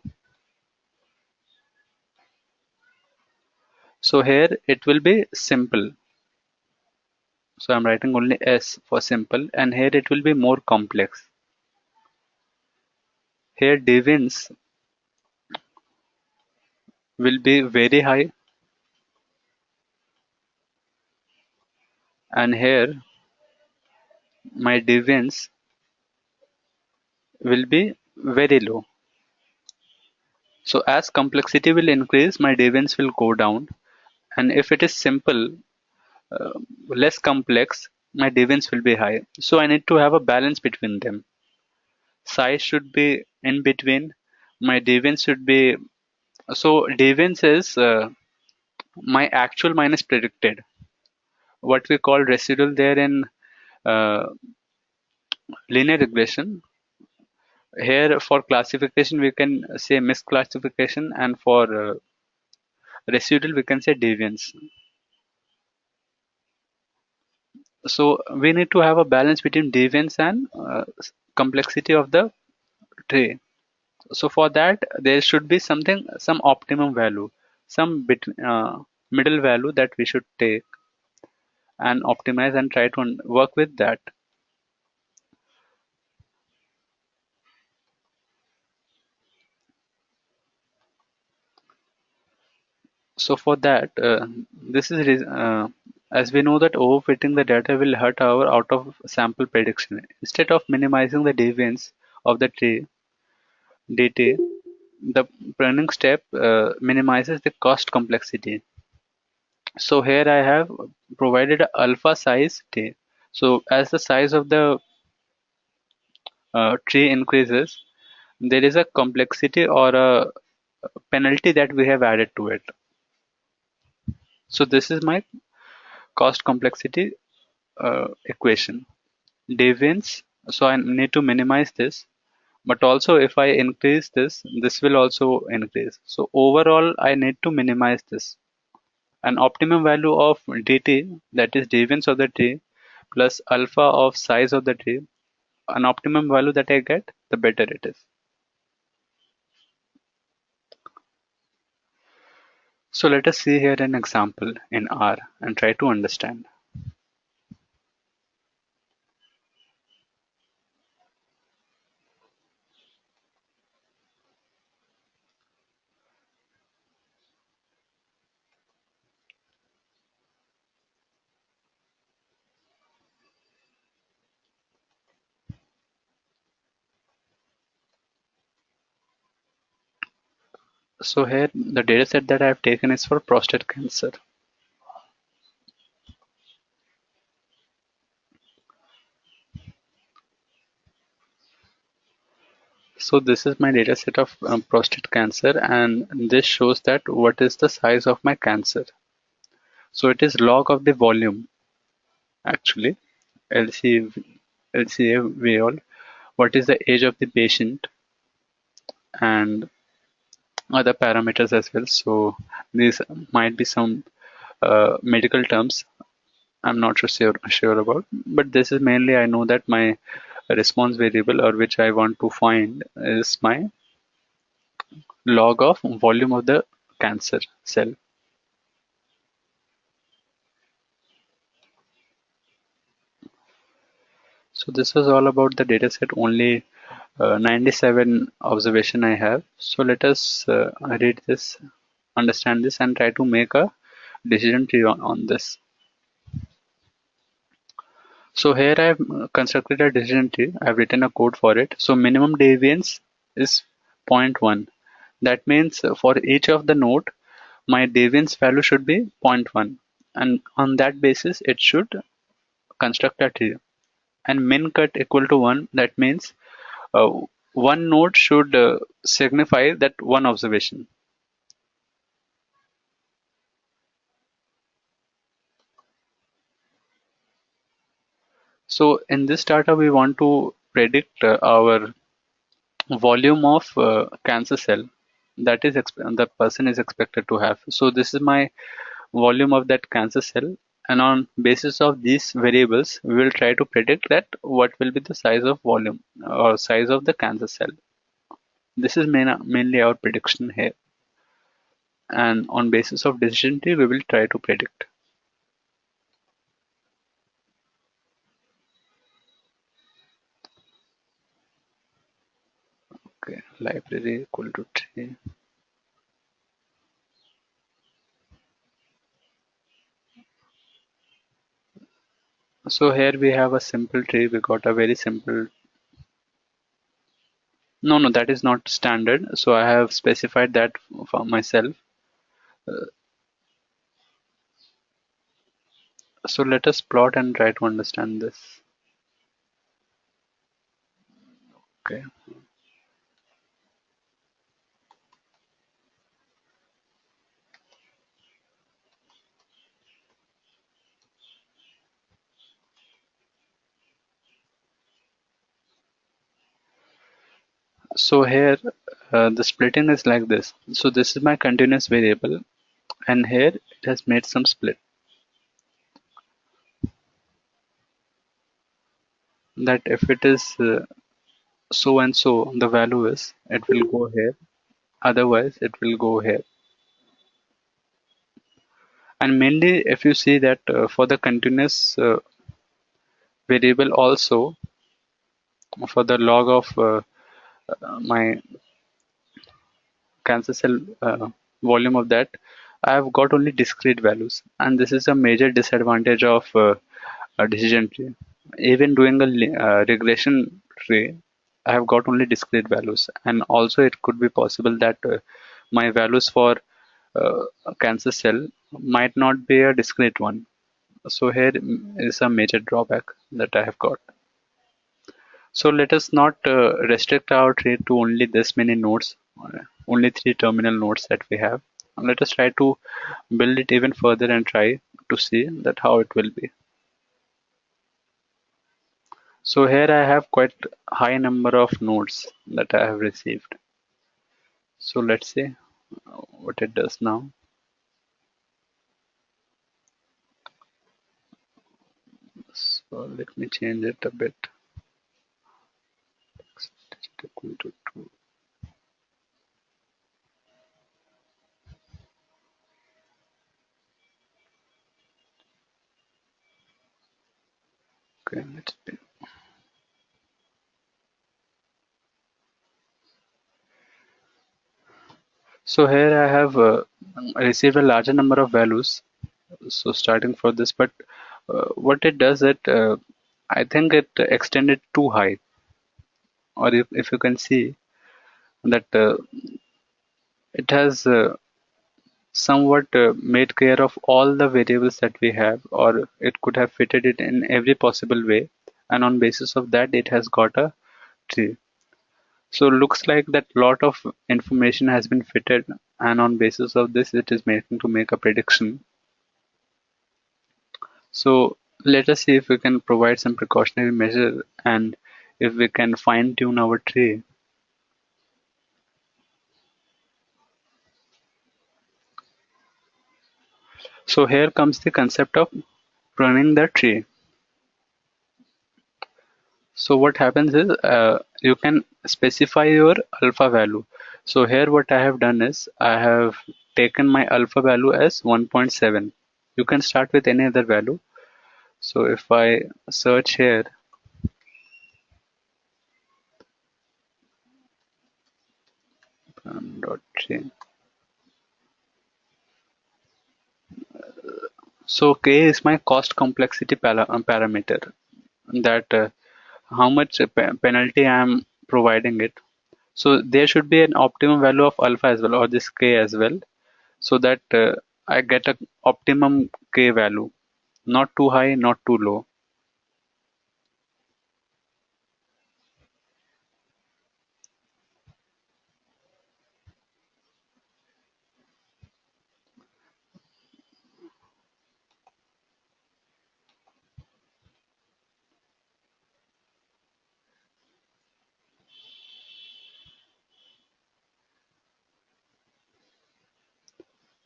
So here it will be simple. So I'm writing only S for simple, and here it will be more complex. Here deviance will be very high, and here my deviance will be very low. So as complexity will increase, my deviance will go down, and if it is simple, uh, less complex, my deviance will be high. So I need to have a balance between them. Size should be in between. My deviance should be, so deviance is my actual minus predicted. What we call residual there in uh, linear regression. Here for classification we can say misclassification, and for residual we can say deviance. So we need to have a balance between deviance and complexity of the tree. So for that there should be something, some optimum value, some middle value that we should take and optimize and try to work with that. So for that, this is as we know that overfitting the data will hurt our out of sample prediction. Instead of minimizing the deviance of the tree DT, the pruning step minimizes the cost complexity. So here I have provided a alpha size T. So as the size of the tree increases, there is a complexity or a penalty that we have added to it. So this is my cost complexity equation. Deviance, so I need to minimize this, but also if I increase this, this will also increase. So overall, I need to minimize this. An optimum value of dt, that is deviance of the tree, plus alpha of size of the tree, an optimum value that I get, the better it is. So let us see here an example in R and try to understand. So here the data set that I have taken is for prostate cancer. So this is my data set of prostate cancer, and this shows that what is the size of my cancer. So it is log of the volume actually, LC, LCA what is the age of the patient, and other parameters as well. So these might be some medical terms I'm not sure about, but this is mainly I know that my response variable or which I want to find is my log of volume of the cancer cell. So this was all about the dataset. Only 97 observation I have. So let us read this, understand this, and try to make a decision tree on this. So here I have constructed a decision tree. I have written a code for it. So minimum deviance is zero point 0.1. That means for each of the node, my deviance value should be zero point 0.1, and on that basis it should construct a tree. And min cut equal to 1. That means uh, one node should signify that one observation. So in this data, we want to predict our volume of cancer cell that is the person is expected to have. So this is my volume of that cancer cell, and on basis of these variables, we will try to predict that what will be the size of volume or size of the cancer cell. This is mainly our prediction here, and on basis of decision tree, we will try to predict. Okay, library equal to tree. So here we have a simple tree. We got a very simple. No, no, that is not standard. So I have specified that for myself. So let us plot and try to understand this. Okay. So here the splitting is like this. So this is my continuous variable, and here it has made some split. That if it is so and so the value is, it will go here. Otherwise, it will go here. And mainly, if you see that for the continuous variable also, for the log of my cancer cell volume of that, I have got only discrete values, and this is a major disadvantage of a decision tree. Even doing a regression tree, I have got only discrete values, and also it could be possible that my values for uh, cancer cell might not be a discrete one. So here is a major drawback that I have got. So let us not restrict our tree to only this many nodes, only 3 terminal nodes that we have. Let us try to build it even further and try to see that how it will be. So here I have quite high number of nodes that I have received. So let's see what it does now. So let me change it a bit. Equal to 2. Okay, let's be. So here I have received a larger number of values. So starting for this, but what it does it, I think it extended too high. Or if you can see that it has somewhat made care of all the variables that we have, or it could have fitted it in every possible way, and on basis of that it has got a tree. So looks like that lot of information has been fitted, and on basis of this it is making to make a prediction. So let us see if we can provide some precautionary measure and if we can fine tune our tree. So here comes the concept of pruning the tree. So what happens is you can specify your alpha value. So here what I have done is I have taken my alpha value as 1.7. You can start with any other value. So if I search here, dot tree. So K is my cost complexity parameter, that how much penalty I am providing it. So there should be an optimum value of alpha as well, or this K as well, so that I get a optimum K value, not too high, not too low.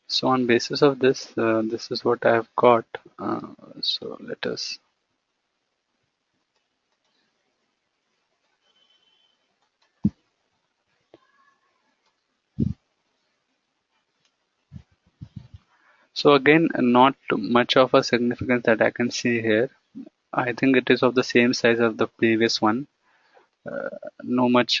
So on basis of this, this is what I have got. So let us. So again, not much of a significance that I can see here. I think it is of the same size of the previous one. No much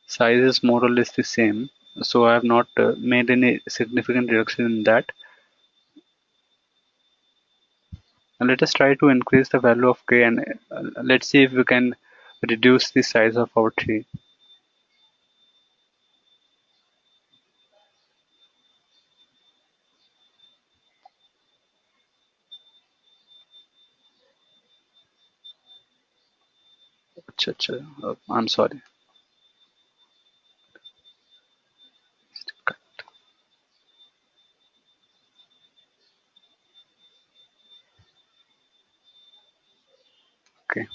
size is more or less the same. So I have not made any significant reduction in that. And let us try to increase the value of k, and let's see if we can reduce the size of our tree. Acha, acha. I'm sorry. Okay.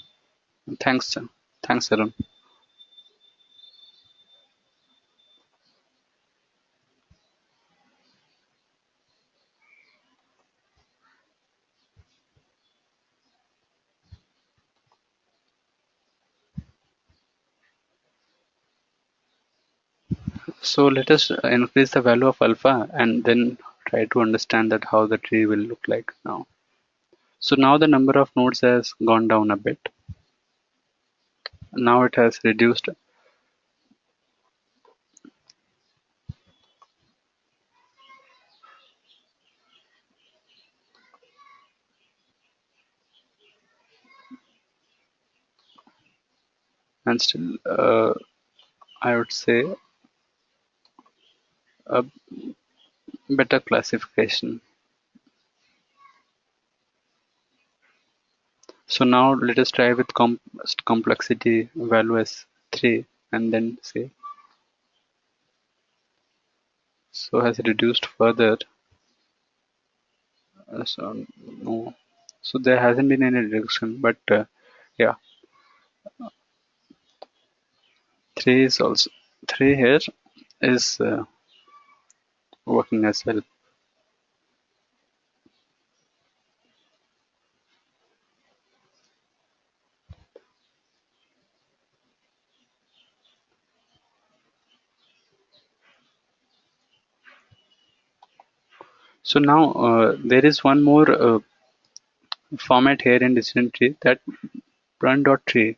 Thanks, sir. Thanks, Arun. So let us increase the value of alpha and then try to understand that how the tree will look like now. So now the number of nodes has gone down a bit. Now it has reduced, and still I would say a better classification. So now let us try with complexity value as 3 and then say, so has reduced further. So no, so there hasn't been any reduction, but yeah, 3 is also 3 here is working as well. So now there is one more format here in decision tree, that run.tree.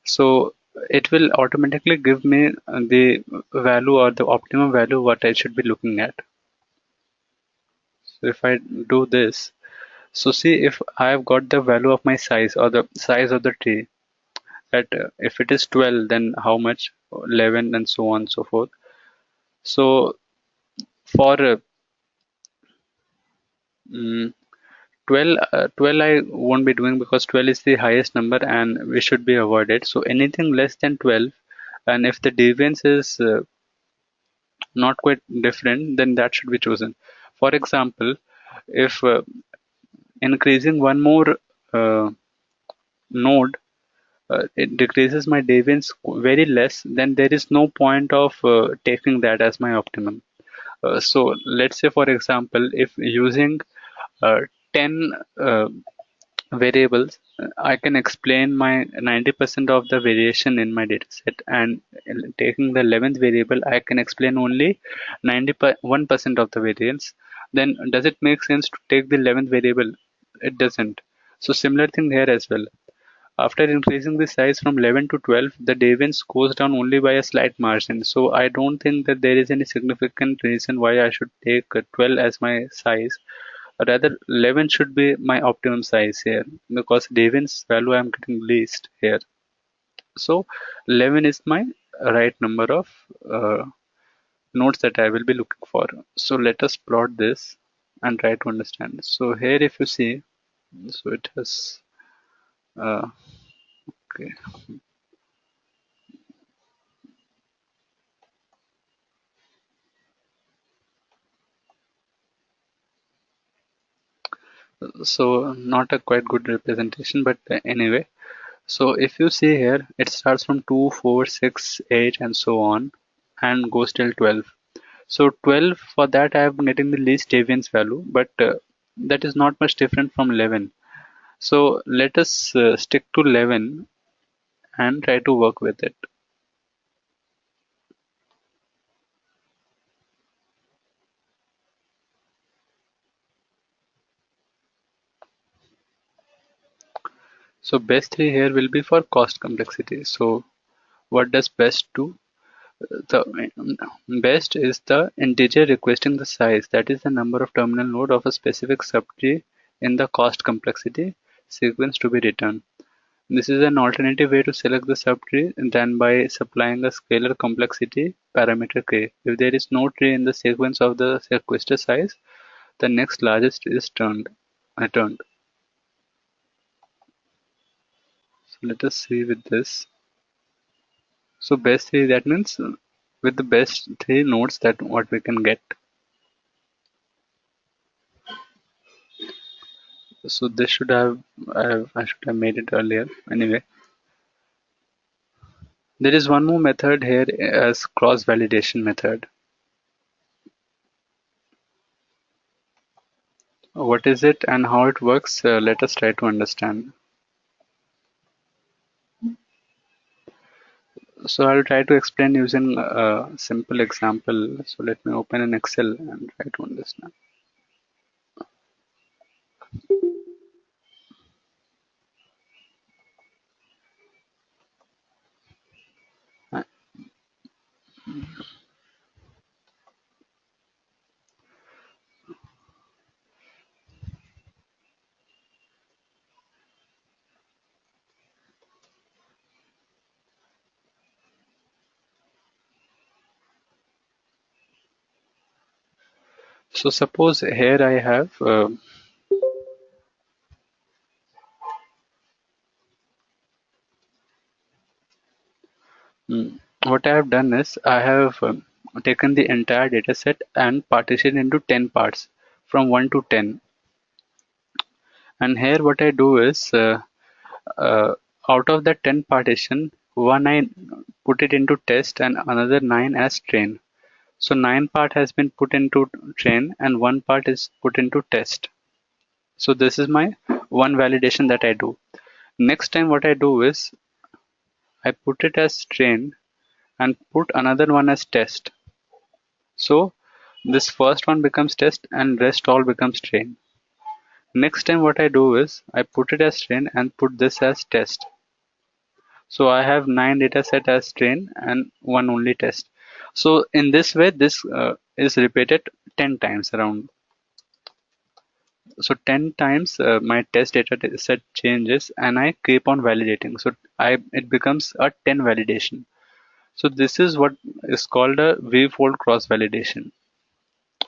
So it will automatically give me the value or the optimum value what I should be looking at. So if I do this, so see if I have got the value of my size or the size of the tree, that if it is 12 then how much, 11 and so on and so forth. So for mm, 12 I won't be doing because 12 is the highest number and we should be avoided. So anything less than 12, and if the deviance is not quite different, then that should be chosen. For example, if increasing one more uh, node, it decreases my deviance very less, then there is no point of taking that as my optimum. So let's say, for example, if using uh, 10 variables, I can explain my 90% of the variation in my dataset, and taking the 11th variable, I can explain only 91% of the variance. Then does it make sense to take the 11th variable? It doesn't. So similar thing here as well. After increasing the size from 11 to 12, the deviance goes down only by a slight margin. So I don't think that there is any significant reason why I should take 12 as my size. Rather, 11 should be my optimum size here because deviance value I'm getting least here. So 11 is my right number of nodes that I will be looking for. So let us plot this and try to understand. So here if you see, so it has, uh, okay. So not a quite good representation, but anyway. So if you see here, it starts from 2, 4, 6, 8, and so on, and goes till 12. So 12, for that I am getting the least deviance value, but that is not much different from 11. So let us stick to 11 and try to work with it. So best 3 here will be for cost complexity. So what does best do? The best is the integer requesting the size, that is the number of terminal node of a specific subtree in the cost complexity sequence to be returned. This is an alternative way to select the subtree than by supplying a scalar complexity parameter k. If there is no tree in the sequence of the requested size, the next largest is returned. So let us see with this. So best 3, that means with the best 3 nodes that what we can get. So this should have, I should have made it earlier. Anyway, there is one more method here as cross validation method. What is it and how it works? Let us try to understand. So I'll try to explain using a simple example. So let me open an Excel and try to understand. Uh, So suppose here I have what I have done is I have taken the entire data set and partitioned into 10 parts from 1 to 10. And here what I do is uh, out of that 10 partition, one I put it into test and another 9 as train. So 9 part has been put into train and 1 part is put into test. So this is my one validation that I do. Next time what I do is I put it as train and put another one as test. So this first one becomes test and rest all becomes train. Next time what I do is I put it as train and put this as test. So I have 9 data set as train and one only test. So in this way, this is repeated 10 times around. So 10 times my test data set changes and I keep on validating. So it becomes a 10 validation. So this is what is called a V-fold cross validation.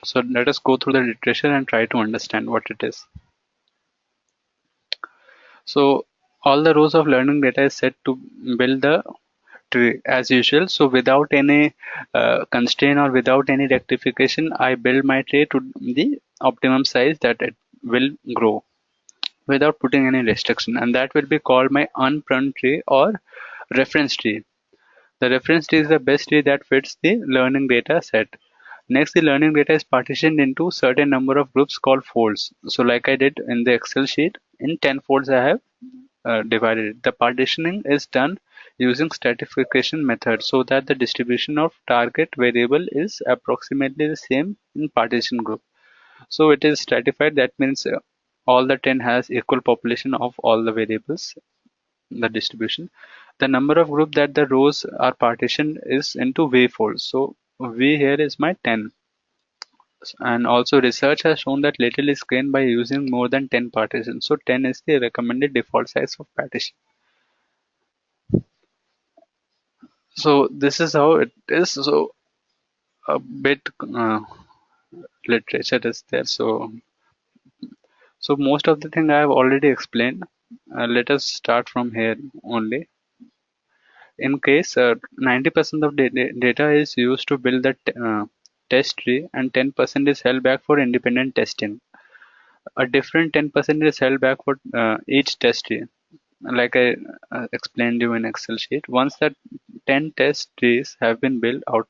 So let us go through the literature and try to understand what it is. So all the rows of learning data is set to build the tree as usual. So without any constraint or without any rectification, I build my tree to the optimum size that it will grow without putting any restriction, and that will be called my unpruned tree or reference tree. The reference tree is the best tree that fits the learning data set. Next, the learning data is partitioned into certain number of groups called folds. So like I did in the Excel sheet, in 10 folds I have divided it. The partitioning is done using stratification method so that the distribution of target variable is approximately the same in partition group. So it is stratified, that means all the 10 has equal population of all the variables, the distribution. The number of group that the rows are partitioned is into V folds. So V here is my 10. And also research has shown that little is gained by using more than 10 partitions. So 10 is the recommended default size of partition. So this is how it is. So a bit literature is there. So most of the thing I have already explained. Let us start from here only. In case 90% of data is used to build the test tree and 10% is held back for independent testing. A different 10% is held back for each test tree. Like I explained you in Excel sheet, once that 10 test trees have been built out,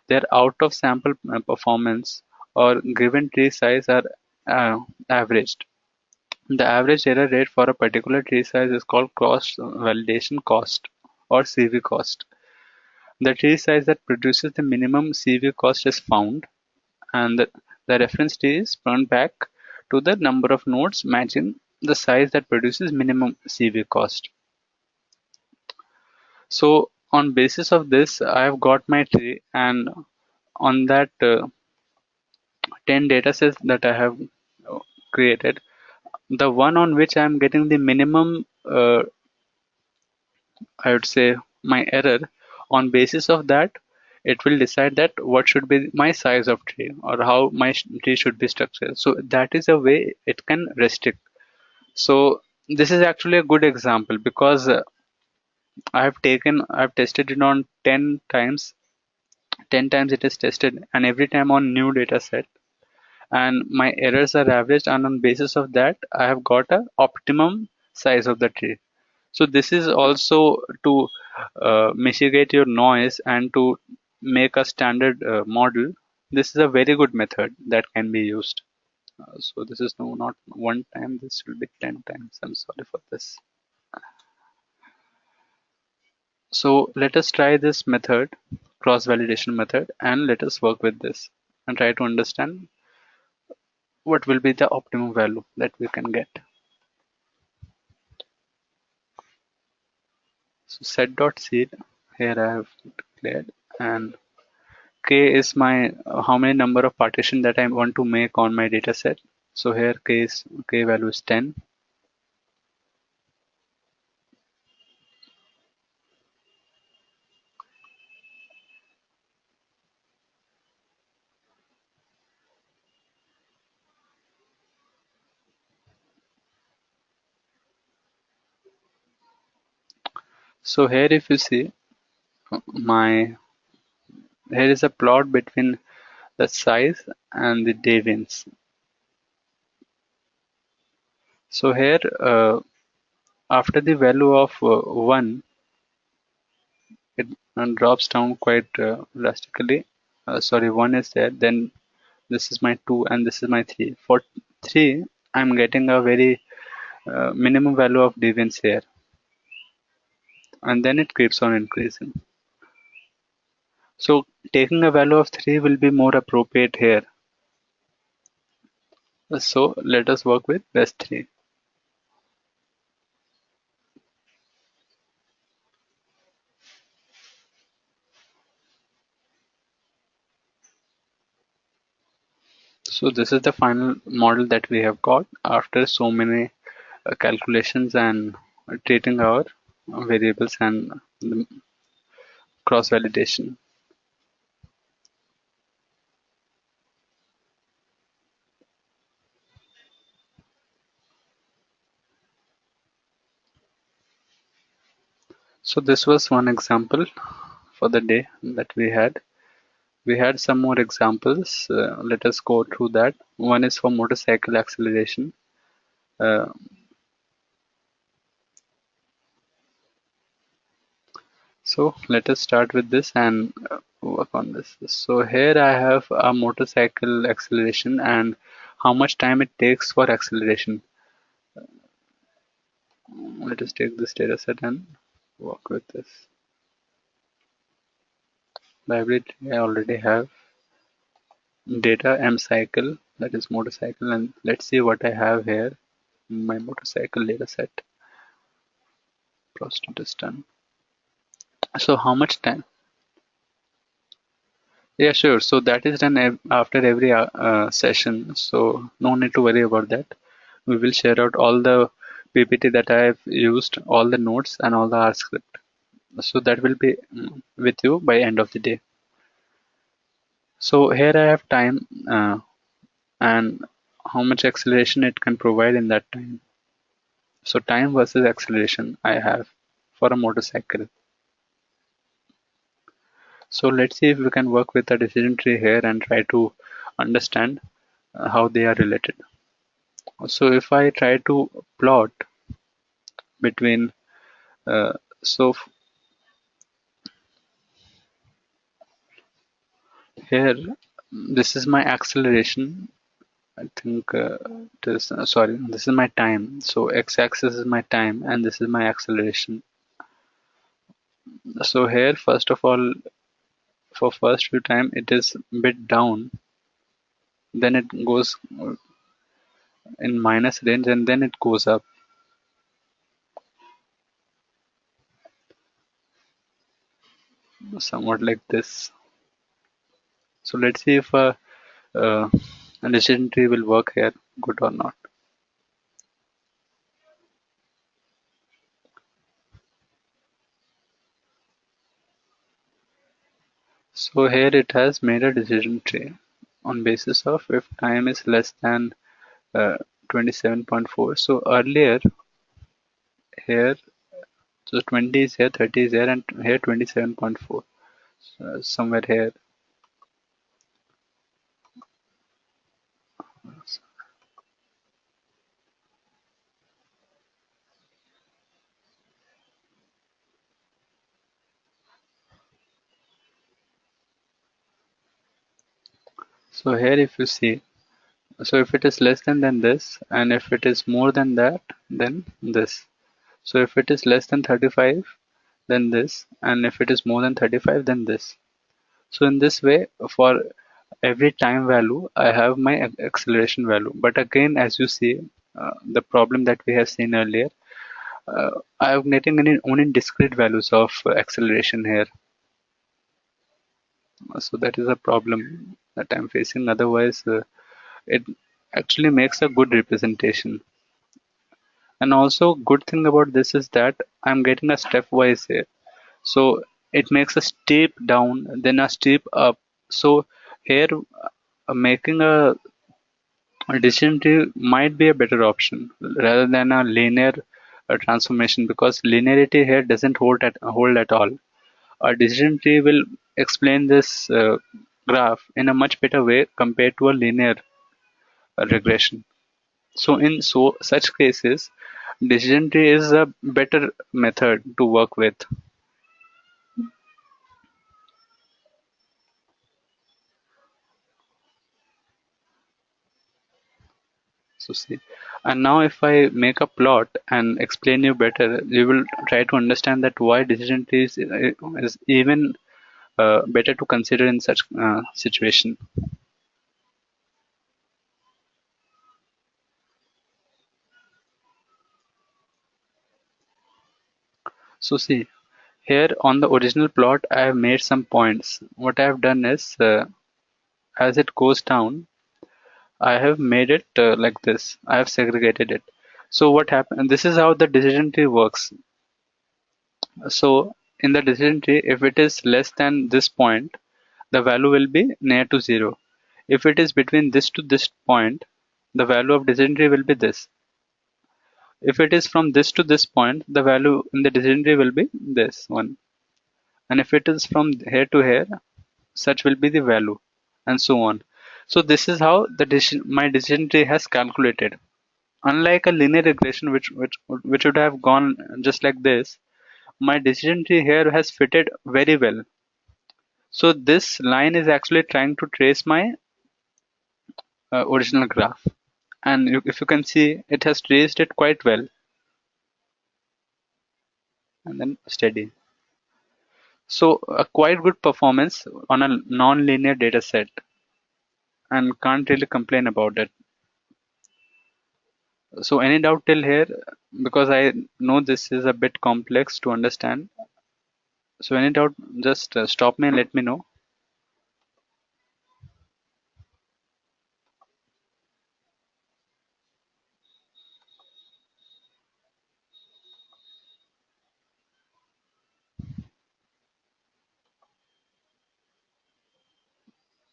their out of sample performance or given tree size are averaged. The average error rate for a particular tree size is called cross validation cost or CV cost. The tree size that produces the minimum CV cost is found, and the reference tree is run back to the number of nodes matching the size that produces minimum CV cost. So on basis of this, I have got my tree, and on that 10 datasets that I have created, the one on which I am getting the minimum, I would say my error, on basis of that, it will decide that what should be my size of tree or how my tree should be structured. So that is a way it can restrict. So this is actually a good example because I've tested it on 10 times. 10 times it is tested, and every time on new data set, and my errors are averaged, and on basis of that I have got a optimum size of the tree. So this is also to mitigate your noise and to make a standard model. This is a very good method that can be used. So this is no not one time, this will be 10 times. I'm sorry for this. So let us try this method, cross validation method, and let us work with this and try to understand what will be the optimum value that we can get. So set.seed, here I have declared, and k is my how many number of partition that I want to make on my data set. So here k value is 10. So here if you see my here is a plot between the size and the deviance. So here after the value of 1, it drops down quite drastically. Sorry, 1 is there, then this is my 2 and this is my 3. For 3 I'm getting a very minimum value of deviance here, and then it keeps on increasing. So taking a value of 3 will be more appropriate here. So let us work with best 3. So this is the final model that we have got after so many calculations and treating our variables and cross validation. So this was one example for the day that we had. We had some more examples. Let us go through that. One is for motorcycle acceleration. Uh, so let us start with this and work on this. So here I have a motorcycle acceleration and how much time it takes for acceleration. Let us take this data set and work with this. Library I already have data m cycle, that is motorcycle, and let's see what I have here. My motorcycle data set. Prostate is done. So how much time? Yeah, sure. So that is done after every session. So no need to worry about that. We will share out all the PPT that I have used, all the notes and all the R script. So that will be with you by end of the day. So here I have time and how much acceleration it can provide in that time. So time versus acceleration I have for a motorcycle. So let's see if we can work with a decision tree here and try to understand how they are related. So if I try to plot between, uh, so here, this is my acceleration. I think sorry, this is my time. So x-axis is my time and this is my acceleration. So here, first of all, for first few time, it is bit down. Then it goes in minus range and then it goes up. Somewhat like this. So let's see if uh, a decision tree will work here, good or not. So here it has made a decision tree on basis of if time is less than uh, 27.4. So earlier here, so 20 is here, 30 is here, and here 27.4. Somewhere here. So here if you see, so if it is less than this, and if it is more than that, then this. So if it is less than 35, then this, and if it is more than 35, then this. So in this way, for every time value, I have my acceleration value. But again, as you see, the problem that we have seen earlier, I am getting only discrete values of acceleration here. So that is a problem that I'm facing. Otherwise, it actually makes a good representation. And also, good thing about this is that I'm getting a stepwise here. So it makes a steep down, then a steep up. So here, making a decision tree might be a better option rather than a linear transformation, because linearity here doesn't hold at all. A decision tree will explain this graph in a much better way compared to a linear regression. So in such cases, decision tree is a better method to work with. So see, and now if I make a plot and explain you better, you will try to understand that why decision trees is even better to consider in such situation. So see, here on the original plot, I have made some points. What I have done is, as it goes down, I have made it like this. I have segregated it. So what happened? This is how the decision tree works. So in the decision tree, if it is less than this point, the value will be near to 0. If it is between this to this point, the value of decision tree will be this. If it is from this to this point, the value in the decision tree will be this one. And if it is from here to here, such will be the value, and so on. So this is how my decision tree has calculated. Unlike a linear regression, which would have gone just like this, my decision tree here has fitted very well. So this line is actually trying to trace my original graph, and if you can see, it has traced it quite well, and then steady. So a quite good performance on a non-linear data set, and can't really complain about it. So any doubt till here? Because I know this is a bit complex to understand. So any doubt, just stop me and let me know.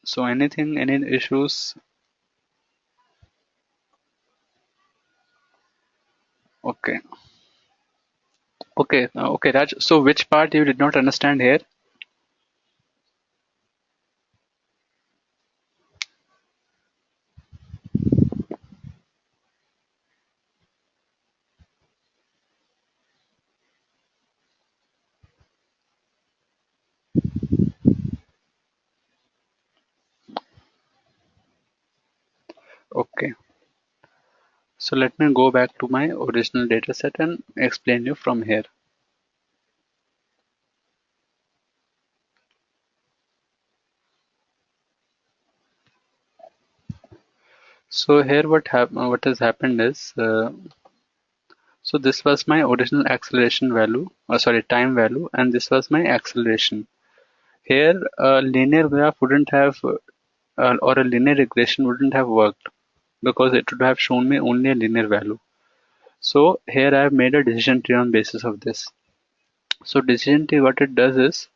So anything, any issues? Okay. Okay, Raj. So which part you did not understand here? Okay. So let me go back to my original data set and explain you from here. So here what has happened is, so this was my original acceleration value, sorry, time value, and this was my acceleration. Here, a linear graph wouldn't have, or a linear regression wouldn't have worked because it would have shown me only a linear value. So here I have made a decision tree on basis of this. So decision tree, what it does is,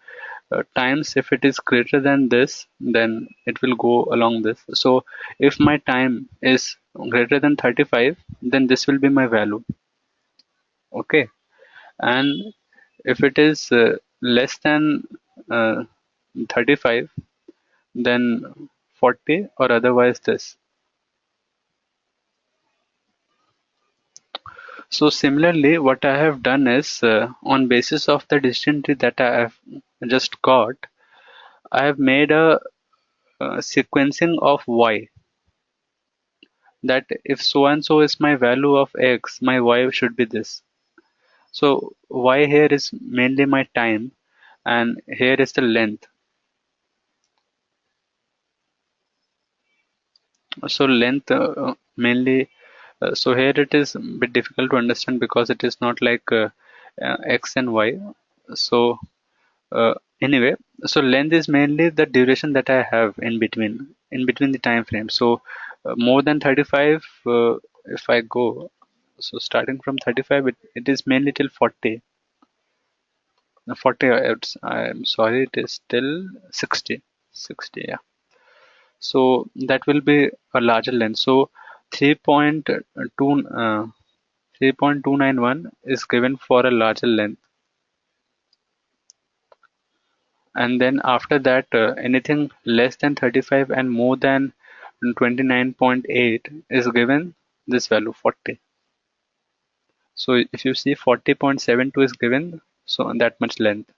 times if it is greater than this, then it will go along this. So if my time is greater than 35, then this will be my value. Okay. And if it is less than uh, 35, then 40, or otherwise this. So similarly, what I have done is, on basis of the decision tree that I have just got, I have made a sequencing of y, that if so and so is my value of x, my y should be this. So y here is mainly my time, and here is the length. So length mainly, so here it is a bit difficult to understand because it is not like x and y. So anyway, so length is mainly the duration that I have in between the time frame. So more than 35, if I go, so starting from 35, it is mainly till 40. 40, I'm sorry, it is till 60. 60, yeah. So that will be a larger length. So 3.2 3.291 is given for a larger length, and then after that, anything less than 35 and more than 29.8 is given this value 40. So if you see, 40.72 is given, so that much length.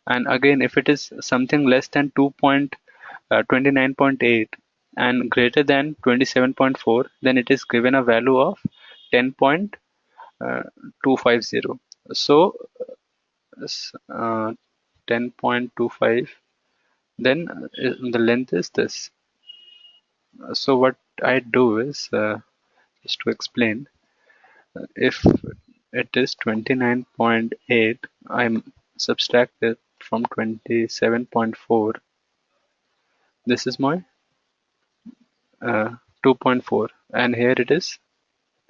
And again, if it is something less than 29.8 and greater than 27.4, then it is given a value of 10.250. So 10.25, then the length is this. So what I do is, just to explain, if it is 29.8, I'm subtracted from 27.4. This is my 2.4, and here it is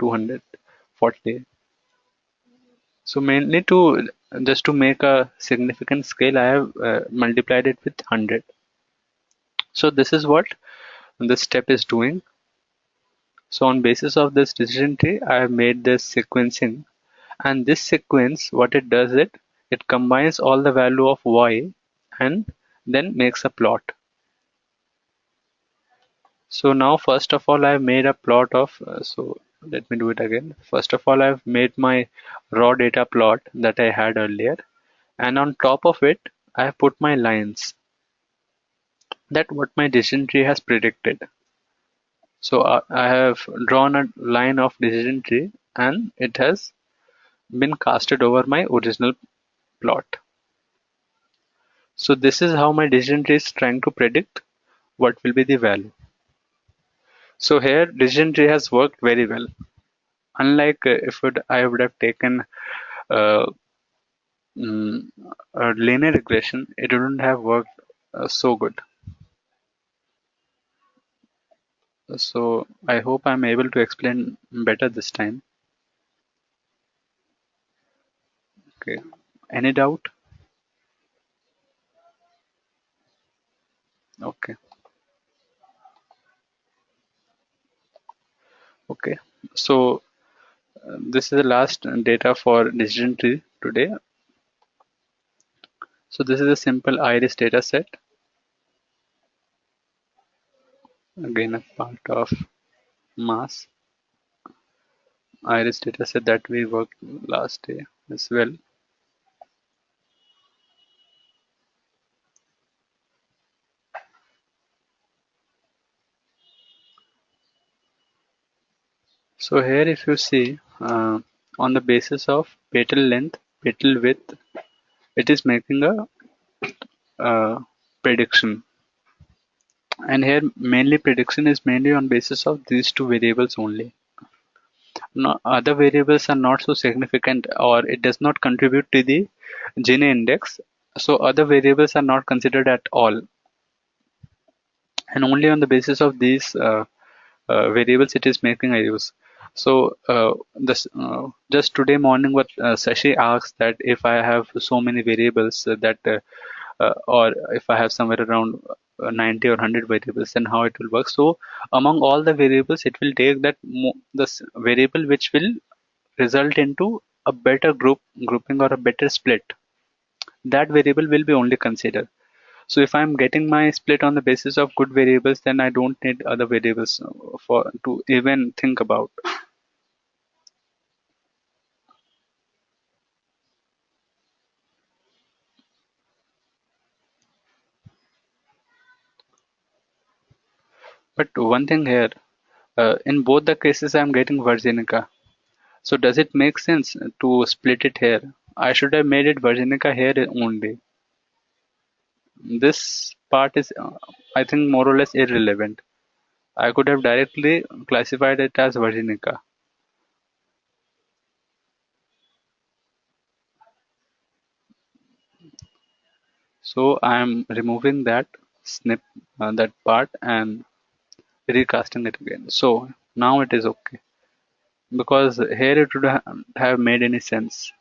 240. So mainly to just to make a significant scale, I have multiplied it with 100. So this is what this step is doing. So on basis of this decision tree, I have made this sequencing, and this sequence, what it does, it combines all the value of y and then makes a plot. So now first of all I've made a plot of, so let me do it again. First of all I've made my raw data plot that I had earlier, and on top of it I have put my lines, that what my decision tree has predicted. So I have drawn a line of decision tree and it has been casted over my original plot. So this is how my decision tree is trying to predict what will be the value. So here decision tree has worked very well. Unlike if I would have taken uh, mm, a linear regression, it wouldn't have worked so good. So I hope I'm able to explain better this time. Okay. Any doubt? Okay. Okay. So this is the last data for decision tree today. So this is a simple iris data set. Again, a part of mass iris data set that we worked last day as well. So here if you see, on the basis of petal length, petal width, it is making a prediction. And here mainly prediction is mainly on basis of these two variables only. No, other variables are not so significant, or it does not contribute to the Gini index. So other variables are not considered at all. And only on the basis of these variables it is making a use. So this just today morning what Shashi asked, that if I have so many variables or if I have somewhere around 90 or 100 variables, then how it will work. So among all the variables it will take that this variable which will result into a better grouping or a better split. That variable will be only considered. So if I'm getting my split on the basis of good variables, then I don't need other variables for to even think about. But one thing here, in both the cases I'm getting Virginica. So does it make sense to split it here? I should have made it Virginica here only. This part is, I think, more or less irrelevant. I could have directly classified it as Virginica. So I am removing that snip, that part, and recasting it again. So now it is okay, because here it would have made any sense.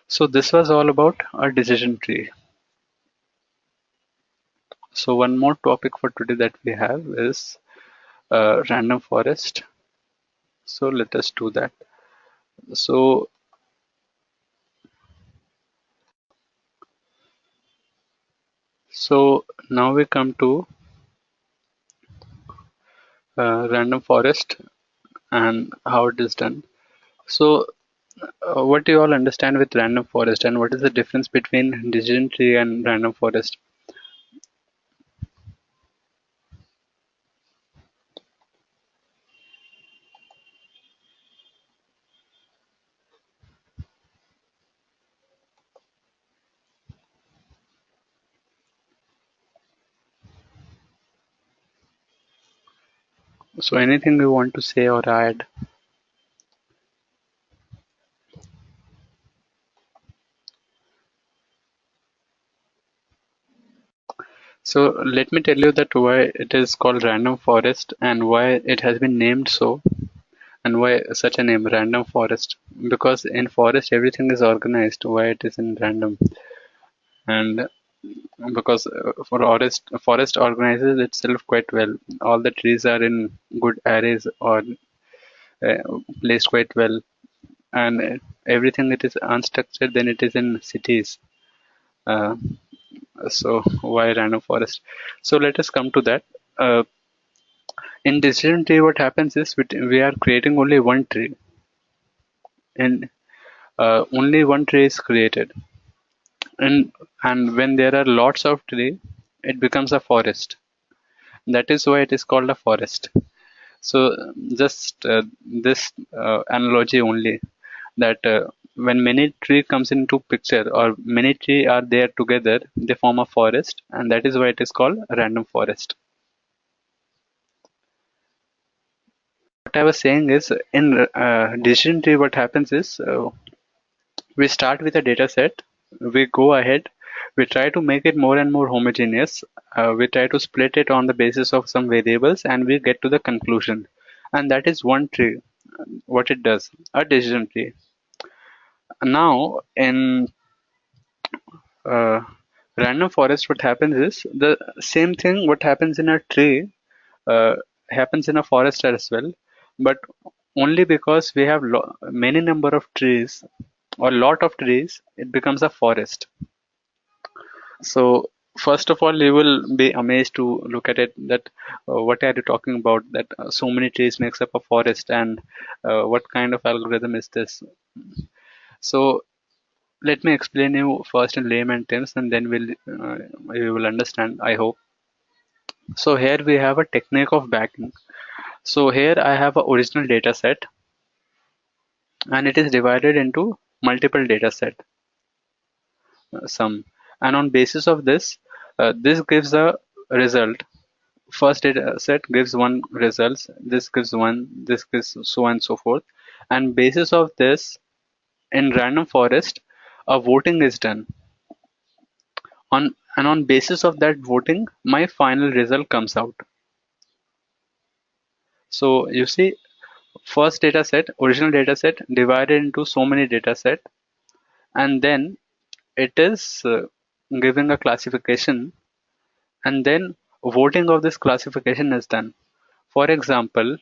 So this was all about our decision tree. So one more topic for today that we have is random forest. So let us do that. So now we come to random forest and how it is done. So what do you all understand with random forest, and what is the difference between decision tree and random forest? So anything you want to say or add? So let me tell you that why it is called random forest and why it has been named so, and why such a name, random forest. Because in forest everything is organized. Why it is in random? And because forest organizes itself quite well. All the trees are in good arrays or uh, placed quite well, and everything it is unstructured, then it is in cities. Uh, so why random forest? So let us come to that. Uh, in decision tree, what happens is we are creating only one tree, and only one tree is created. And when there are lots of tree, it becomes a forest. That is why it is called a forest. So just this analogy only, that when many tree comes into picture or many tree are there together, they form a forest, and that is why it is called a random forest. What I was saying is, in decision tree, what happens is, we start with a data set, we go ahead, we try to make it more and more homogeneous, we try to split it on the basis of some variables, and we get to the conclusion. And that is one tree, what it does, a decision tree. Now, in uh, random forest, what happens is the same thing what happens in a tree uh, happens in a forest as well, but only because we have many number of trees or lot of trees, it becomes a forest. So first of all, you will be amazed to look at it that what are you talking about, that so many trees makes up a forest, and what kind of algorithm is this? So let me explain you first in layman terms, and then you will understand, I hope. So here we have a technique of backing. So here I have a original data set, and it is divided into multiple data set, some, and on basis of this, this gives a result. First data set gives one results, this gives one, this gives so on and so forth, and basis of this, in random forest, a voting is done on basis of that voting, my final result comes out. So you see, first data set, original data set, divided into so many data set, and then it is giving a classification, and then voting of this classification is done. For example,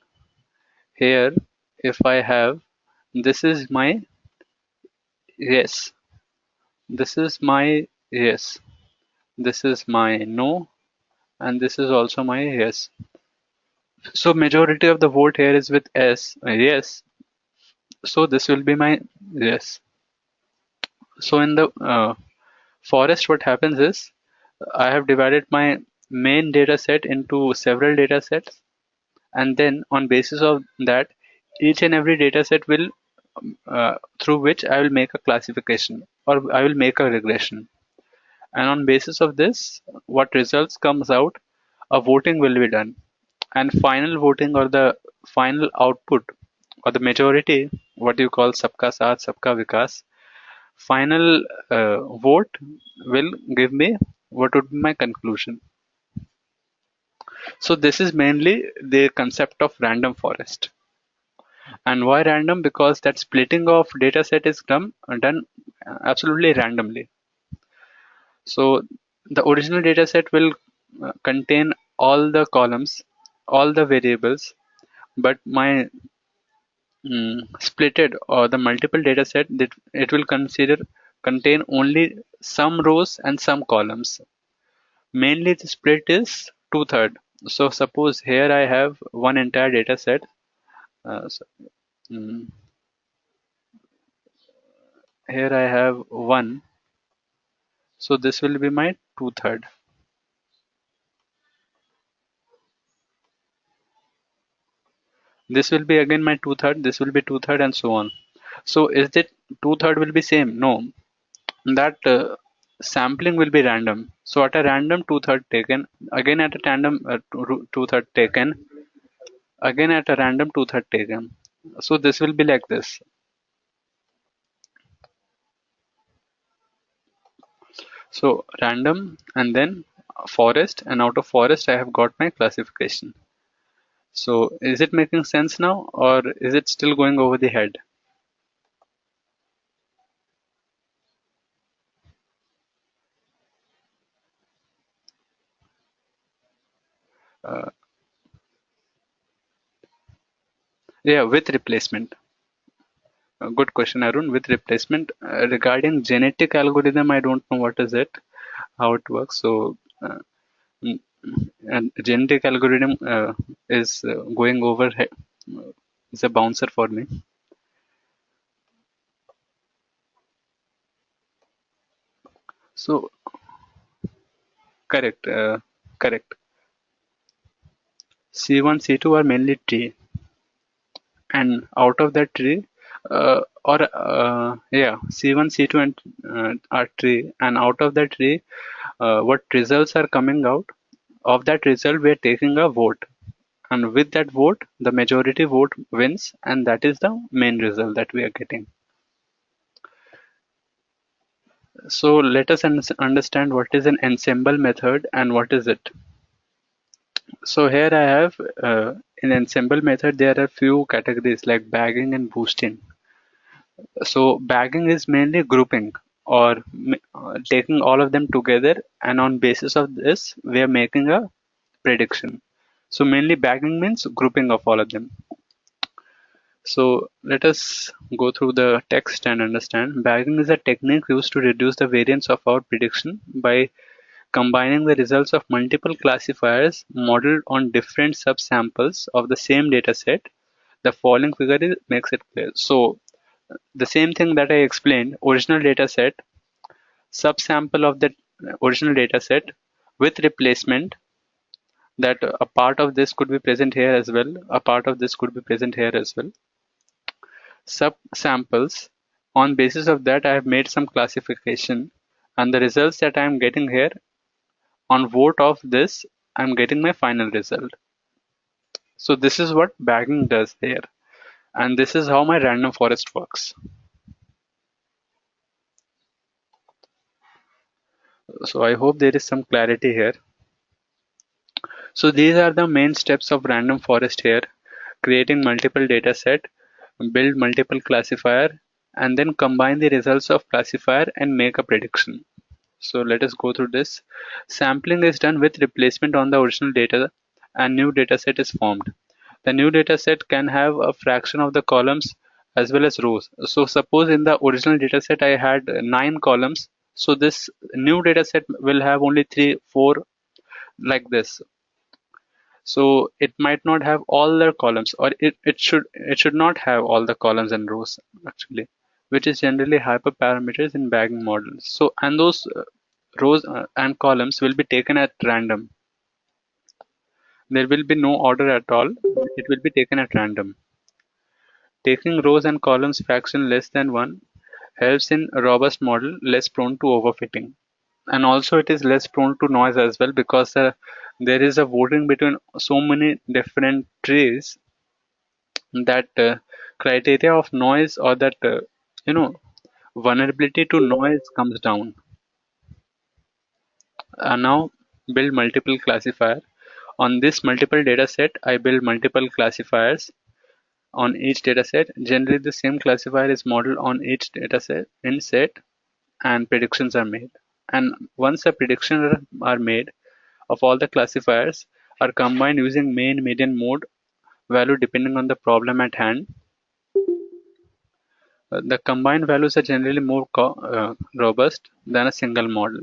here, if I have, this is my yes, this is my yes, this is my no, and this is also my yes. So majority of the vote here is with yes. So this will be my yes. So in the forest, what happens is, I have divided my main data set into several data sets, and then on basis of that, each and every data set will through which I will make a classification or I will make a regression. And on basis of this, what results comes out, a voting will be done. And final voting, or the final output, or the majority, what you call sabka saath sabka vikas, final vote will give me what would be my conclusion. So this is mainly the concept of random forest. And why random? Because that splitting of data set is done absolutely randomly. So the original data set will contain all the columns, all the variables, but my splitted or the multiple data set, that it will contain only some rows and some columns. Mainly the split is two-third. So suppose here I have one entire data set. Uh, so, mm, Here I have one. So this will be my two-third. This will be again my two-third. This will be two-third, and so on. So is it two-third will be same? No, that sampling will be random. So at a random two-third taken, again at a random two-third taken, again at a random two-third taken. So this will be like this. So random, and then forest, and out of forest I have got my classification. So is it making sense now, or is it still going over the head? Uh, yeah, with replacement. Good question, Arun. With replacement, regarding genetic algorithm, I don't know what is it, how it works. So, mm, and genetic algorithm is going over is a bouncer for me. So, correct, correct. C1, C2 are mainly tree, and out of that tree, or yeah, C1, C2 and are tree, and out of that tree, what results are coming out of that result, we are taking a vote, and with that vote, the majority vote wins, and that is the main result that we are getting. So let us understand what is an ensemble method and what is it. So here I have in ensemble method there are few categories like bagging and boosting. So bagging is mainly grouping or taking all of them together, and on basis of this we are making a prediction. So mainly bagging means grouping of all of them. So let us go through the text and understand. Bagging is a technique used to reduce the variance of our prediction by combining the results of multiple classifiers modeled on different subsamples of the same dataset. The following figure makes it clear. So the same thing that I explained, original dataset, subsample of the original dataset with replacement, that a part of this could be present here as well, a part of this could be present here as well. Subsamples, on basis of that I have made some classification, and the results that I am getting here, on vote of this I am getting my final result. So this is what bagging does here, and this is how my random forest works. So I hope there is some clarity here. So these are the main steps of random forest here: creating multiple dataset, build multiple classifier, and then combine the results of classifier and make a prediction. So let us go through this. Sampling is done with replacement on the original data, and new dataset is formed. The new dataset can have a fraction of the columns as well as rows. So suppose in the original dataset I had 9 columns. So this new dataset will have only 3, 4 like this. So it might not have all the columns, or it should not have all the columns and rows actually, which is generally hyperparameters in bagging models. So and those rows and columns will be taken at random. There will be no order at all. It will be taken at random. Taking rows and columns fraction less than 1 helps in a robust model less prone to overfitting. And also it is less prone to noise as well, because there is a voting between so many different trees that criteria of noise, or that you know vulnerability to noise comes down. Now build multiple classifier. On this multiple data set, I build multiple classifiers on each dataset. Generally, the same classifier is modeled on each dataset in set, and predictions are made. And once the predictions are made of all the classifiers, are combined using mean, median, mode value depending on the problem at hand. The combined values are generally more robust than a single model.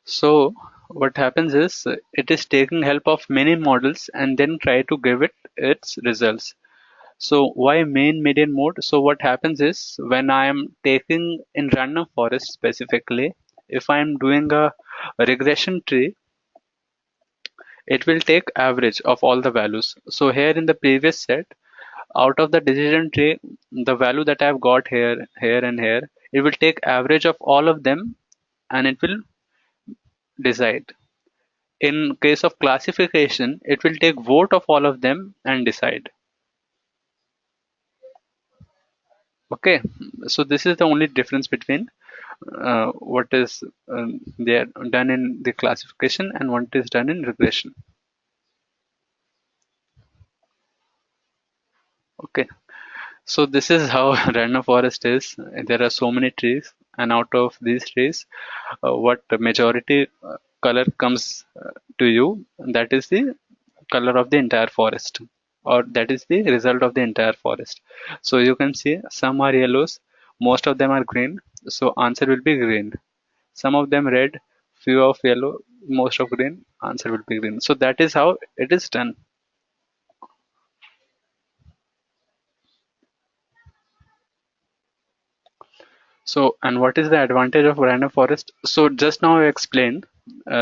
So what happens is it is taking help of many models and then try to give it its results. So why main median mode? So what happens is when I am taking in random forest specifically, if I am doing a regression tree, it will take average of all the values. So here in the previous set, out of the decision tree, the value that I've got here, here and here, it will take average of all of them and it will decide. In case of classification, it will take vote of all of them and decide. Okay, so this is the only difference between what is there done in the classification and what is done in regression. Okay, so this is how random forest is. There are so many trees, and out of these trees, what the majority color comes to you, that is the color of the entire forest, or that is the result of the entire forest. So you can see some are yellows, most of them are green, so answer will be green. Some of them red, few of yellow, most of green, answer will be green. So that is how it is done. So, and what is the advantage of random forest? So just now I explained.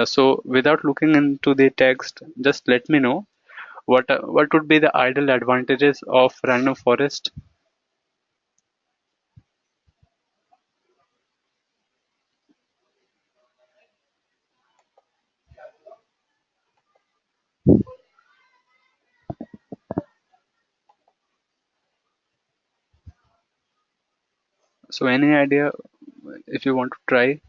So without looking into the text, just let me know what would be the ideal advantages of random forest. So any idea if you want to try?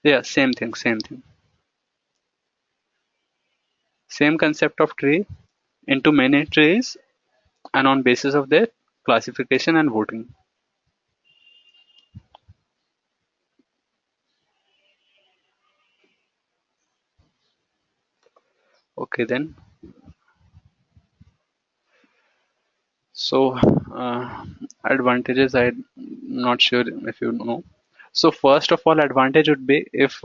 Yeah, same thing, same thing. Same concept of tree into many trees and on basis of their classification and voting. Okay then. So advantages, I'm not sure if you know. So first of all, advantage would be if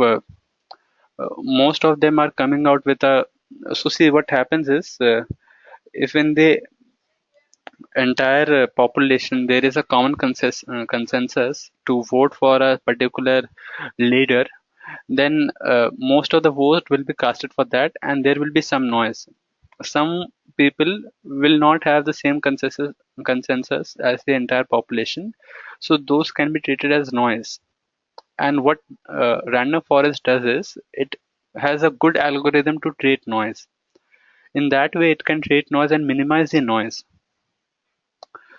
most of them are coming out with a. So see what happens is if in the entire population there is a common consensus to vote for a particular leader, then most of the vote will be casted for that, and there will be some noise. Some people will not have the same consensus as the entire population, so those can be treated as noise. And what random forest does is it has a good algorithm to treat noise. In that way, it can treat noise and minimize the noise.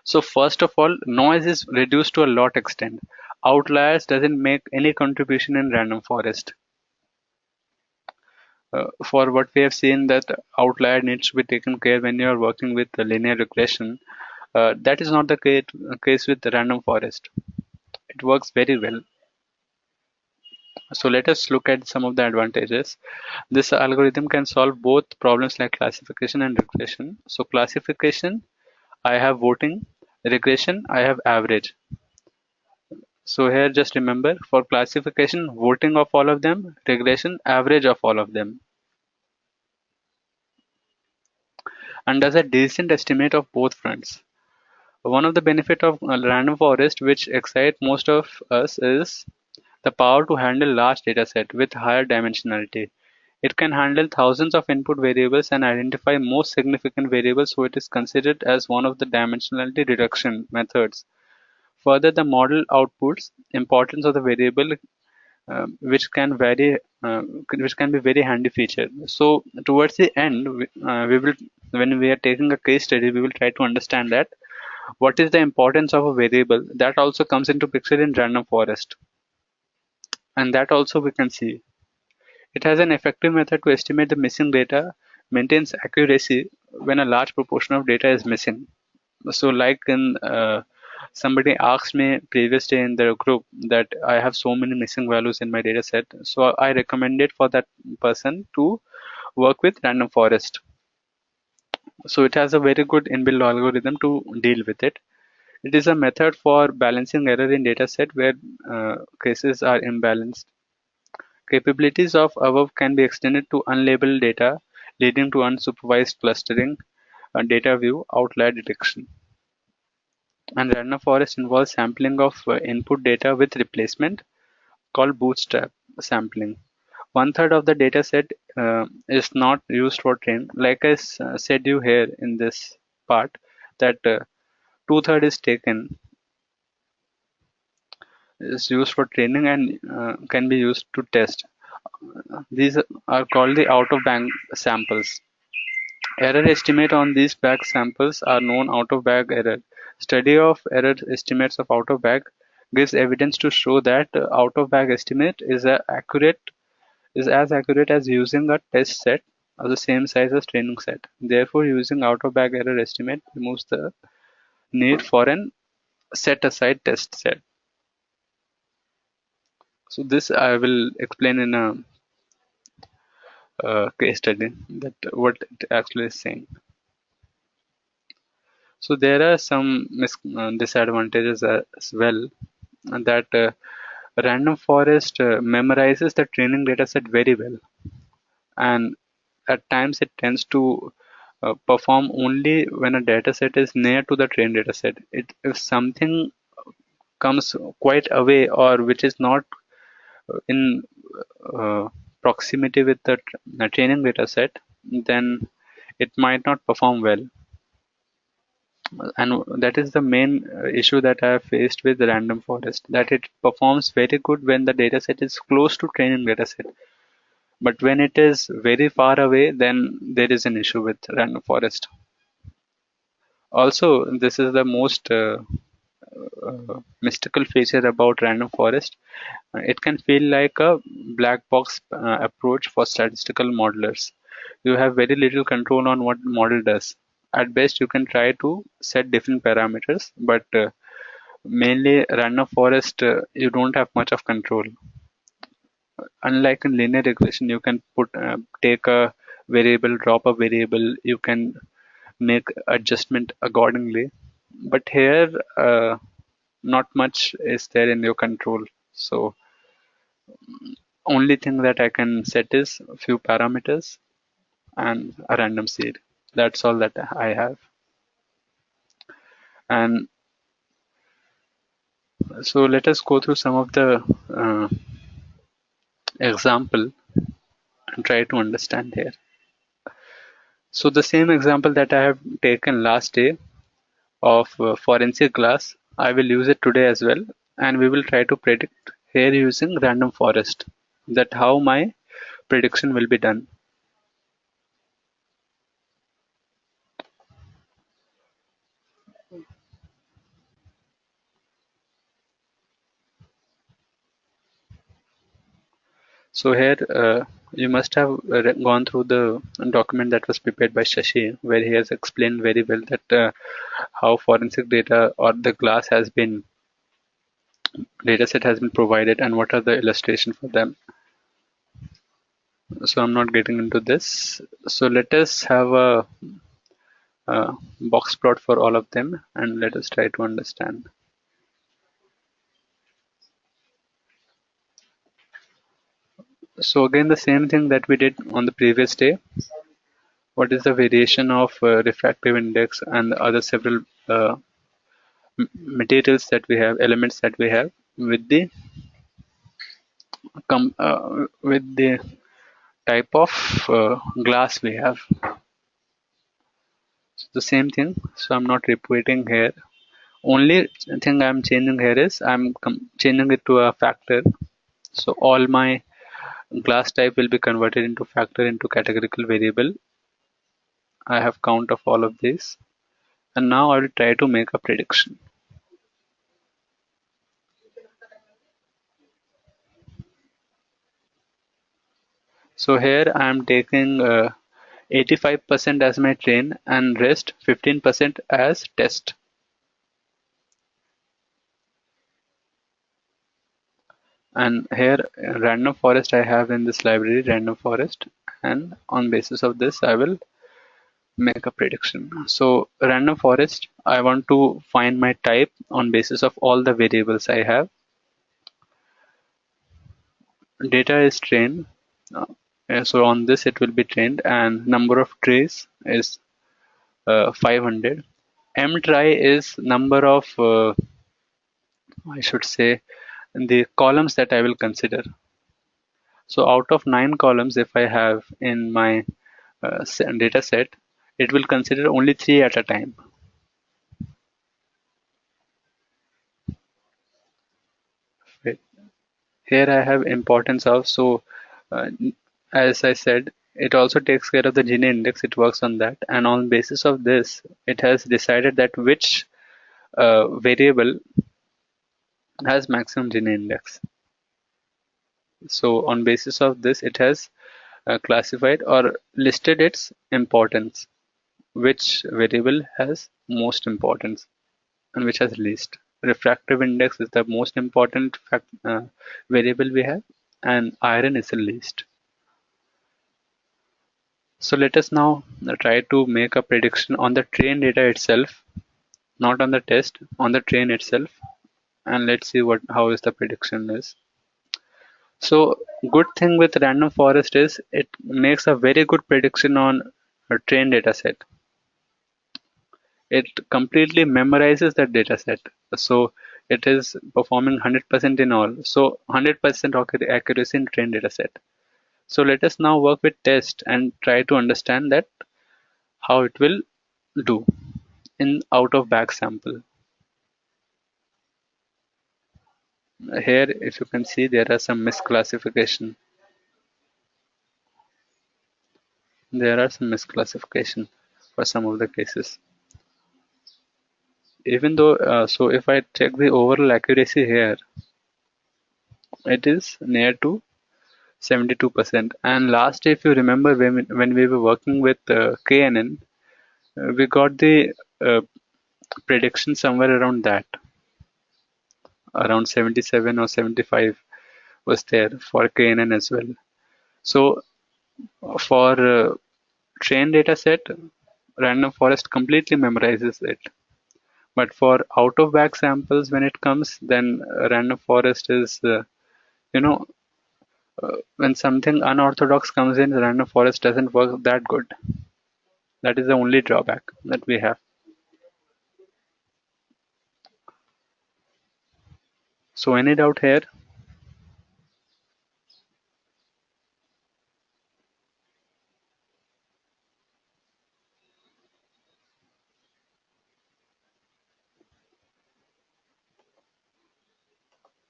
So first of all, noise is reduced to a lot extent. Outliers doesn't make any contribution in random forest. For what we have seen that outlier needs to be taken care when you are working with the linear regression. That is not the case with the random forest. It works very well. So let us look at some of the advantages. This algorithm can solve both problems like classification and regression. So classification, I have voting. Regression, I have average. So here just remember, for classification, voting of all of them, regression, average of all of them. And does a decent estimate of both fronts. One of the benefit of random forest which excite most of us is the power to handle large dataset with higher dimensionality. It can handle thousands of input variables and identify most significant variables, so it is considered as one of the dimensionality reduction methods. Further, the model outputs importance of the variable, which can vary, which can be very handy feature. So towards the end, we will, when we are taking a case study, we will try to understand that what is the importance of a variable. That also comes into picture in random forest, and that also we can see. It has an effective method to estimate the missing data, maintains accuracy when a large proportion of data is missing. So like in somebody asked me previous day in the group that I have so many missing values in my data set. So I recommended for that person to work with random forest. So it has a very good inbuilt algorithm to deal with it. It is a method for balancing error in dataset where cases are imbalanced. Capabilities of above can be extended to unlabeled data, leading to unsupervised clustering, data view, outlier detection. And random forest involves sampling of input data with replacement, called bootstrap sampling. One third of the data set is not used for train. Like I said you here in this part, that two-third is used for training and can be used to test. These are called the out-of-bag samples. Error estimate on these bag samples are known out-of-bag error. Study of error estimates of out-of-bag gives evidence to show that out-of-bag estimate is as accurate as using a test set. of the same size as training set. Therefore, using out-of-bag error estimate removes the need for an set-aside test set. So this I will explain in a case study that what it actually is saying. So there are some disadvantages as well, that random forest memorizes the training data set very well, and at times it tends to perform only when a data set is near to the trained data set. If something comes quite away or which is not in uh, proximity with the training data set, then it might not perform well. And that is the main issue that I have faced with random forest, that it performs very good when the data set is close to training data set. But when it is very far away, then there is an issue with random forest. Also, this is the most mystical feature about random forest. It can feel like a black box approach for statistical modelers. You have very little control on what model does. At best, you can try to set different parameters, but mainly random forest, you don't have much of control. Unlike in linear regression, you can take a variable, drop a variable, you can make adjustment accordingly. But here, not much is there in your control. So only thing that I can set is a few parameters and a random seed. That's all that I have. And so let us go through some of the example and try to understand here. So the same example that I have taken last day of forensic glass, I will use it today as well, and we will try to predict here using random forest, that how my prediction will be done. So here you must have gone through the document that was prepared by Shashi, where he has explained very well that how forensic data or the glass has been dataset has been provided and what are the illustration for them. So I'm not getting into this. So let us have a box plot for all of them and let us try to understand. So again, the same thing that we did on the previous day. What is the variation of refractive index and other several materials that we have, elements that we have with the with the type of glass we have. So the same thing. So I'm not repeating here. Only thing I'm changing here is I'm changing it to a factor. So all my glass type will be converted into factor into categorical variable. I have count of all of these, and now I will try to make a prediction. So here I am taking 85% as my train and rest 15% as test. And here random forest I have in this library, random forest, and on basis of this I will make a prediction. So random forest, I want to find my type on basis of all the variables I have. Data is trained, so on this it will be trained, and number of trays is 500. M try is number of I should say the columns that I will consider. So out of 9 columns, if I have in my data set, it will consider only 3 at a time. Right. Here I have importance of, so uh, as I said, it also takes care of the Gini index, it works on that, and on basis of this, it has decided that which variable has maximum Gini index. So on basis of this, it has classified or listed its importance, which variable has most importance and which has least. Refractive index is the most important variable we have, and iron is the least. So let us now try to make a prediction on the train data itself, not on the test, on the train itself, and let's see what how is the prediction is. So good thing with random forest is it makes a very good prediction on a train data set. It completely memorizes that data set. So it is performing 100% in all. So 100% accuracy in train data set. So let us now work with test and try to understand that how it will do in out of bag sample. Here, if you can see, there are some misclassification. There are some misclassification for some of the cases. Even though, so if I check the overall accuracy here, it is near to 72%. And last, if you remember, when we were working with KNN, we got the prediction somewhere around that, around 77 or 75 was there for KNN as well. So for train data set, random forest completely memorizes it. But for out of bag samples, when it comes, then random forest is, you know, when something unorthodox comes in, random forest doesn't work that good. That is the only drawback that we have. So any doubt here?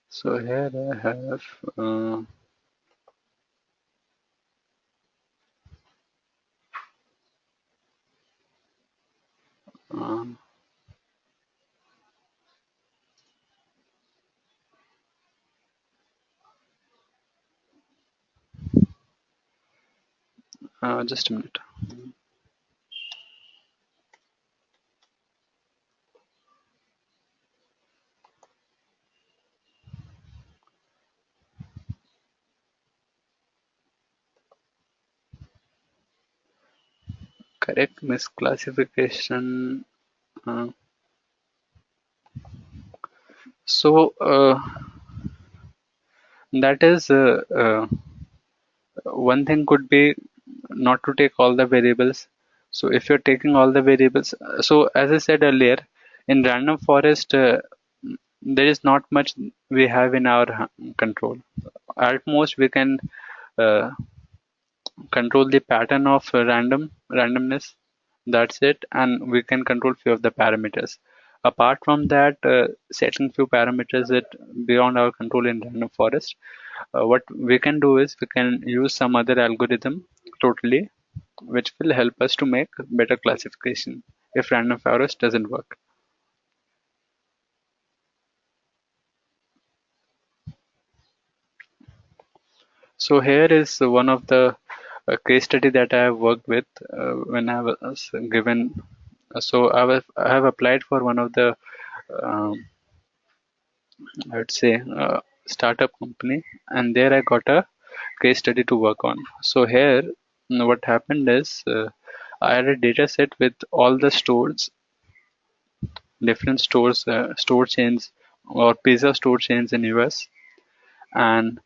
So here I have uh, just a minute. Correct misclassification. Uh, so that is one thing could be not to take all the variables. So if you're taking all the variables, so as I said earlier, in random forest, there is not much we have in our control. At most, we can uh, control the pattern of randomness. That's it, and we can control few of the parameters. Apart from that, setting few parameters that beyond our control in random forest. What we can do is we can use some other algorithm totally, which will help us to make better classification if random forest doesn't work. So here is one of the case study that I have worked with when I was given. So I have applied for one of the um, I would say startup company, and there I got a case study to work on. So here, what happened is I had a data set with all the stores, different stores, store chains or pizza store chains in US, and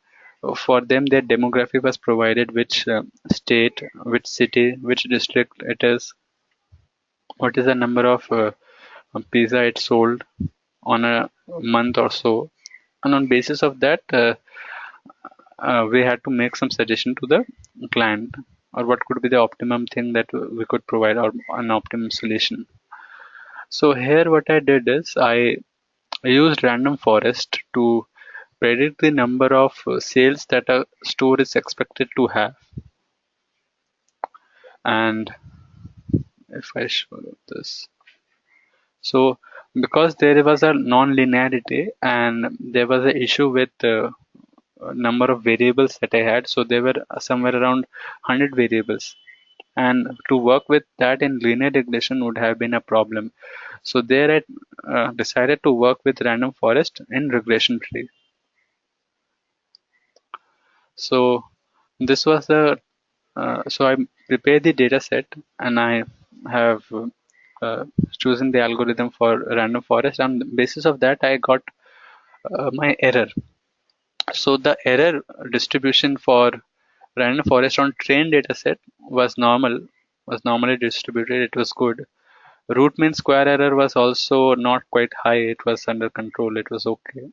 for them their demographic was provided, which state, which city, which district it is, what is the number of pizza it sold on a month or so, and on basis of that we had to make some suggestion to the client or what could be the optimum thing that we could provide or an optimum solution. So here what I did is I used random forest to predict the number of sales that a store is expected to have. And if I show this, so because there was a non-linearity and there was an issue with number of variables that I had. So there were somewhere around 100 variables. And to work with that in linear regression would have been a problem. So there I decided to work with random forest in regression tree. So this was the so I prepared the data set and I have uh, chosen the algorithm for random forest. On the basis of that, I got my error. So the error distribution for random forest on trained data set was normally distributed. It was good. Root mean square error was also not quite high. It was under control. It was okay.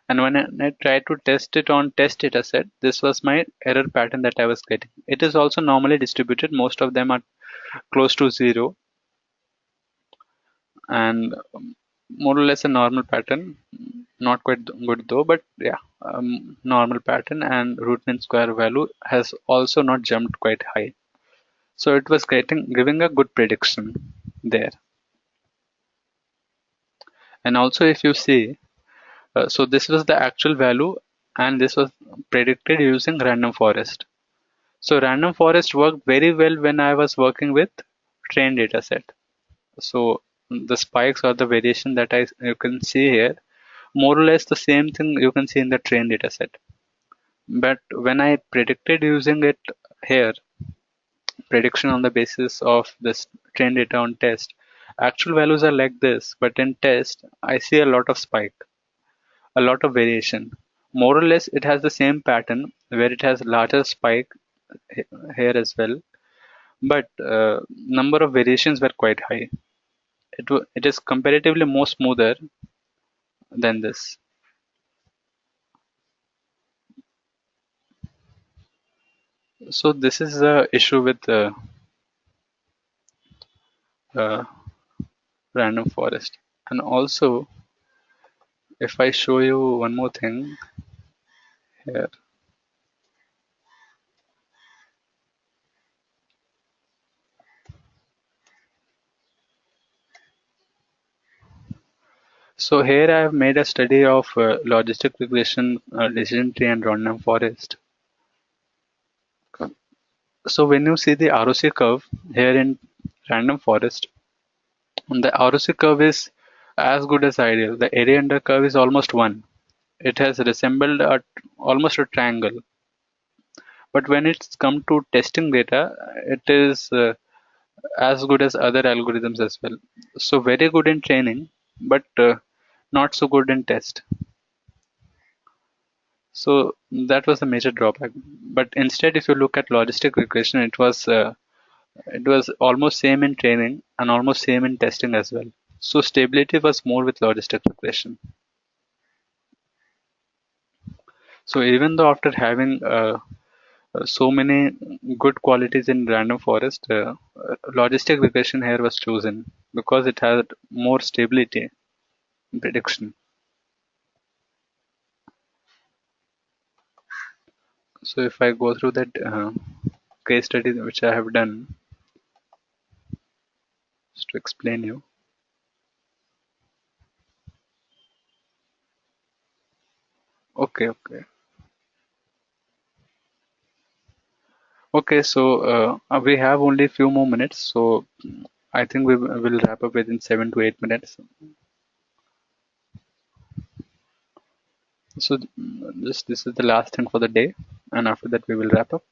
And when I tried to test it on test data set, this was my error pattern that I was getting. It is also normally distributed. Most of them are close to zero and more or less a normal pattern. Not quite good though, but yeah, normal pattern, and root mean square value has also not jumped quite high. So it was giving a good prediction there. And also if you see, so this was the actual value and this was predicted using random forest. So random forest worked very well when I was working with trained data set. So the spikes or the variation that you can see here, more or less the same thing you can see in the trained data set. But when I predicted using it here, prediction on the basis of this trained data on test, actual values are like this, but in test, I see a lot of spike, a lot of variation. More or less, it has the same pattern where it has larger spike here as well, but number of variations were quite high. It is comparatively more smoother than this. So this is the issue with uh, random forest. And also, if I show you one more thing here. So here I have made a study of logistic regression, decision tree, and random forest. So when you see the ROC curve here in random forest, the ROC curve is as good as ideal. The area under curve is almost 1. It has resembled almost a triangle. But when it's come to testing data, it is as good as other algorithms as well. So very good in training, but not so good in test. So that was a major drawback. But instead, if you look at logistic regression, it was almost same in training and almost same in testing as well. So stability was more with logistic regression. So even though after having so many good qualities in random forest, logistic regression here was chosen because it had more stability in prediction. So if I go through that case study which I have done, just to explain you. Okay, okay. Okay, so we have only a few more minutes, so I think we will wrap up within 7 to 8 minutes. So this is the last thing for the day, and after that we will wrap up.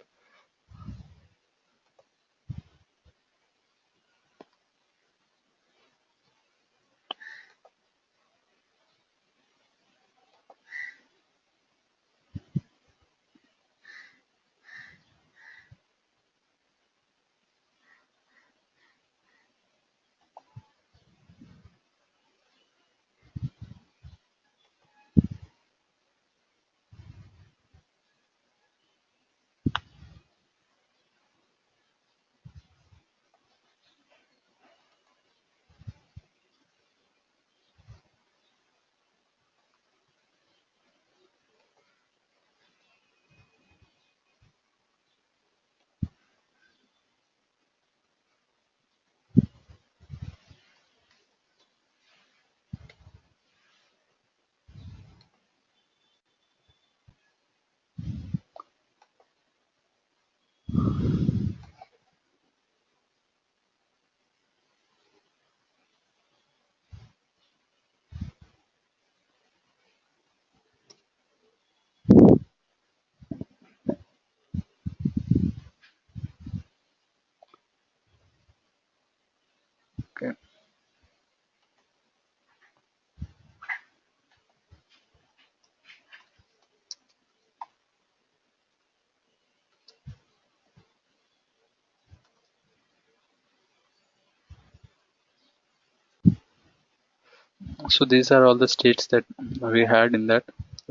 So these are all the states that we had in that.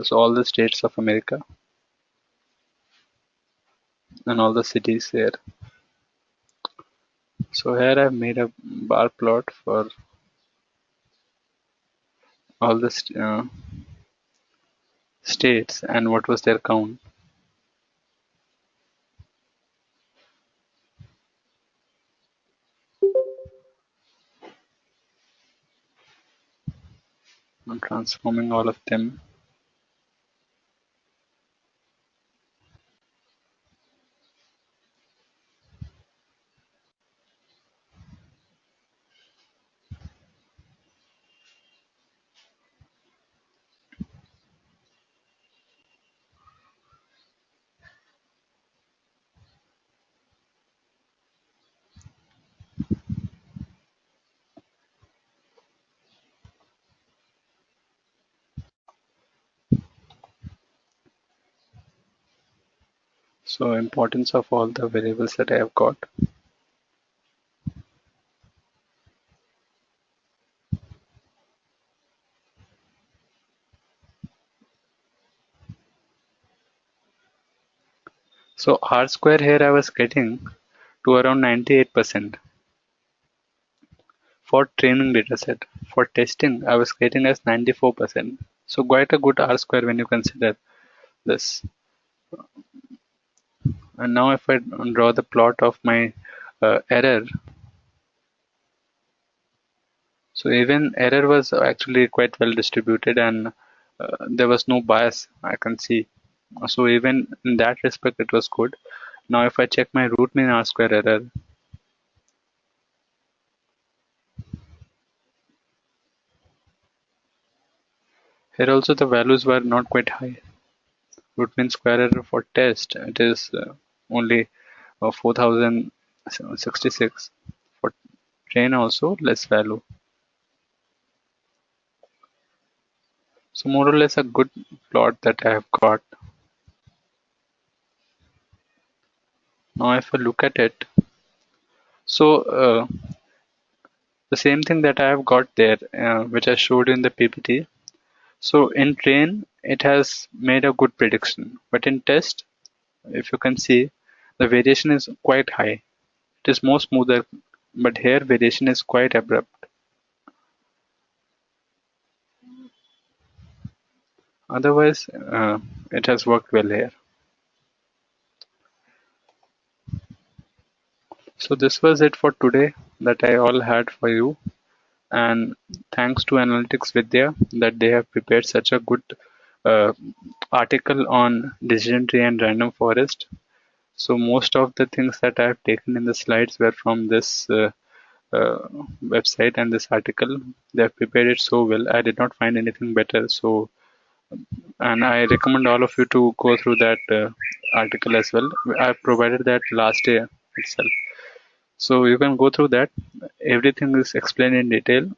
So all the states of America and all the cities here. So here I've made a bar plot for all the states and what was their count. I'm transforming all of them. So importance of all the variables that I have got. So R square here I was getting to around 98% for training dataset. For testing I was getting as 94%. So quite a good R square when you consider this. And now if I draw the plot of my error, so even error was actually quite well distributed and there was no bias I can see. So even in that respect it was good. Now if I check my root mean R square error, here also the values were not quite high. Root mean square error for test it is only 4066. For train also less value. So more or less a good plot that I have got. Now if I look at it, so the same thing that I have got there, which I showed in the PPT. So in train, it has made a good prediction, but in test, if you can see, the variation is quite high. It is more smoother, but here variation is quite abrupt. Otherwise, it has worked well here. So this was it for today that I all had for you. And thanks to Analytics Vidya that they have prepared such a good uh, article on decision tree and random forest. So most of the things that I have taken in the slides were from this uh, website and this article. They have prepared it so well. I did not find anything better. So, and I recommend all of you to go through that article as well. I have provided that last year itself. So you can go through that. Everything is explained in detail,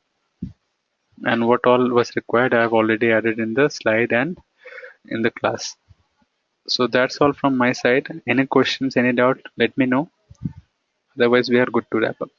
and what all was required I have already added in the slide and in the class. So that's all from my side. Any questions, any doubt, let me know. Otherwise, we are good to wrap up.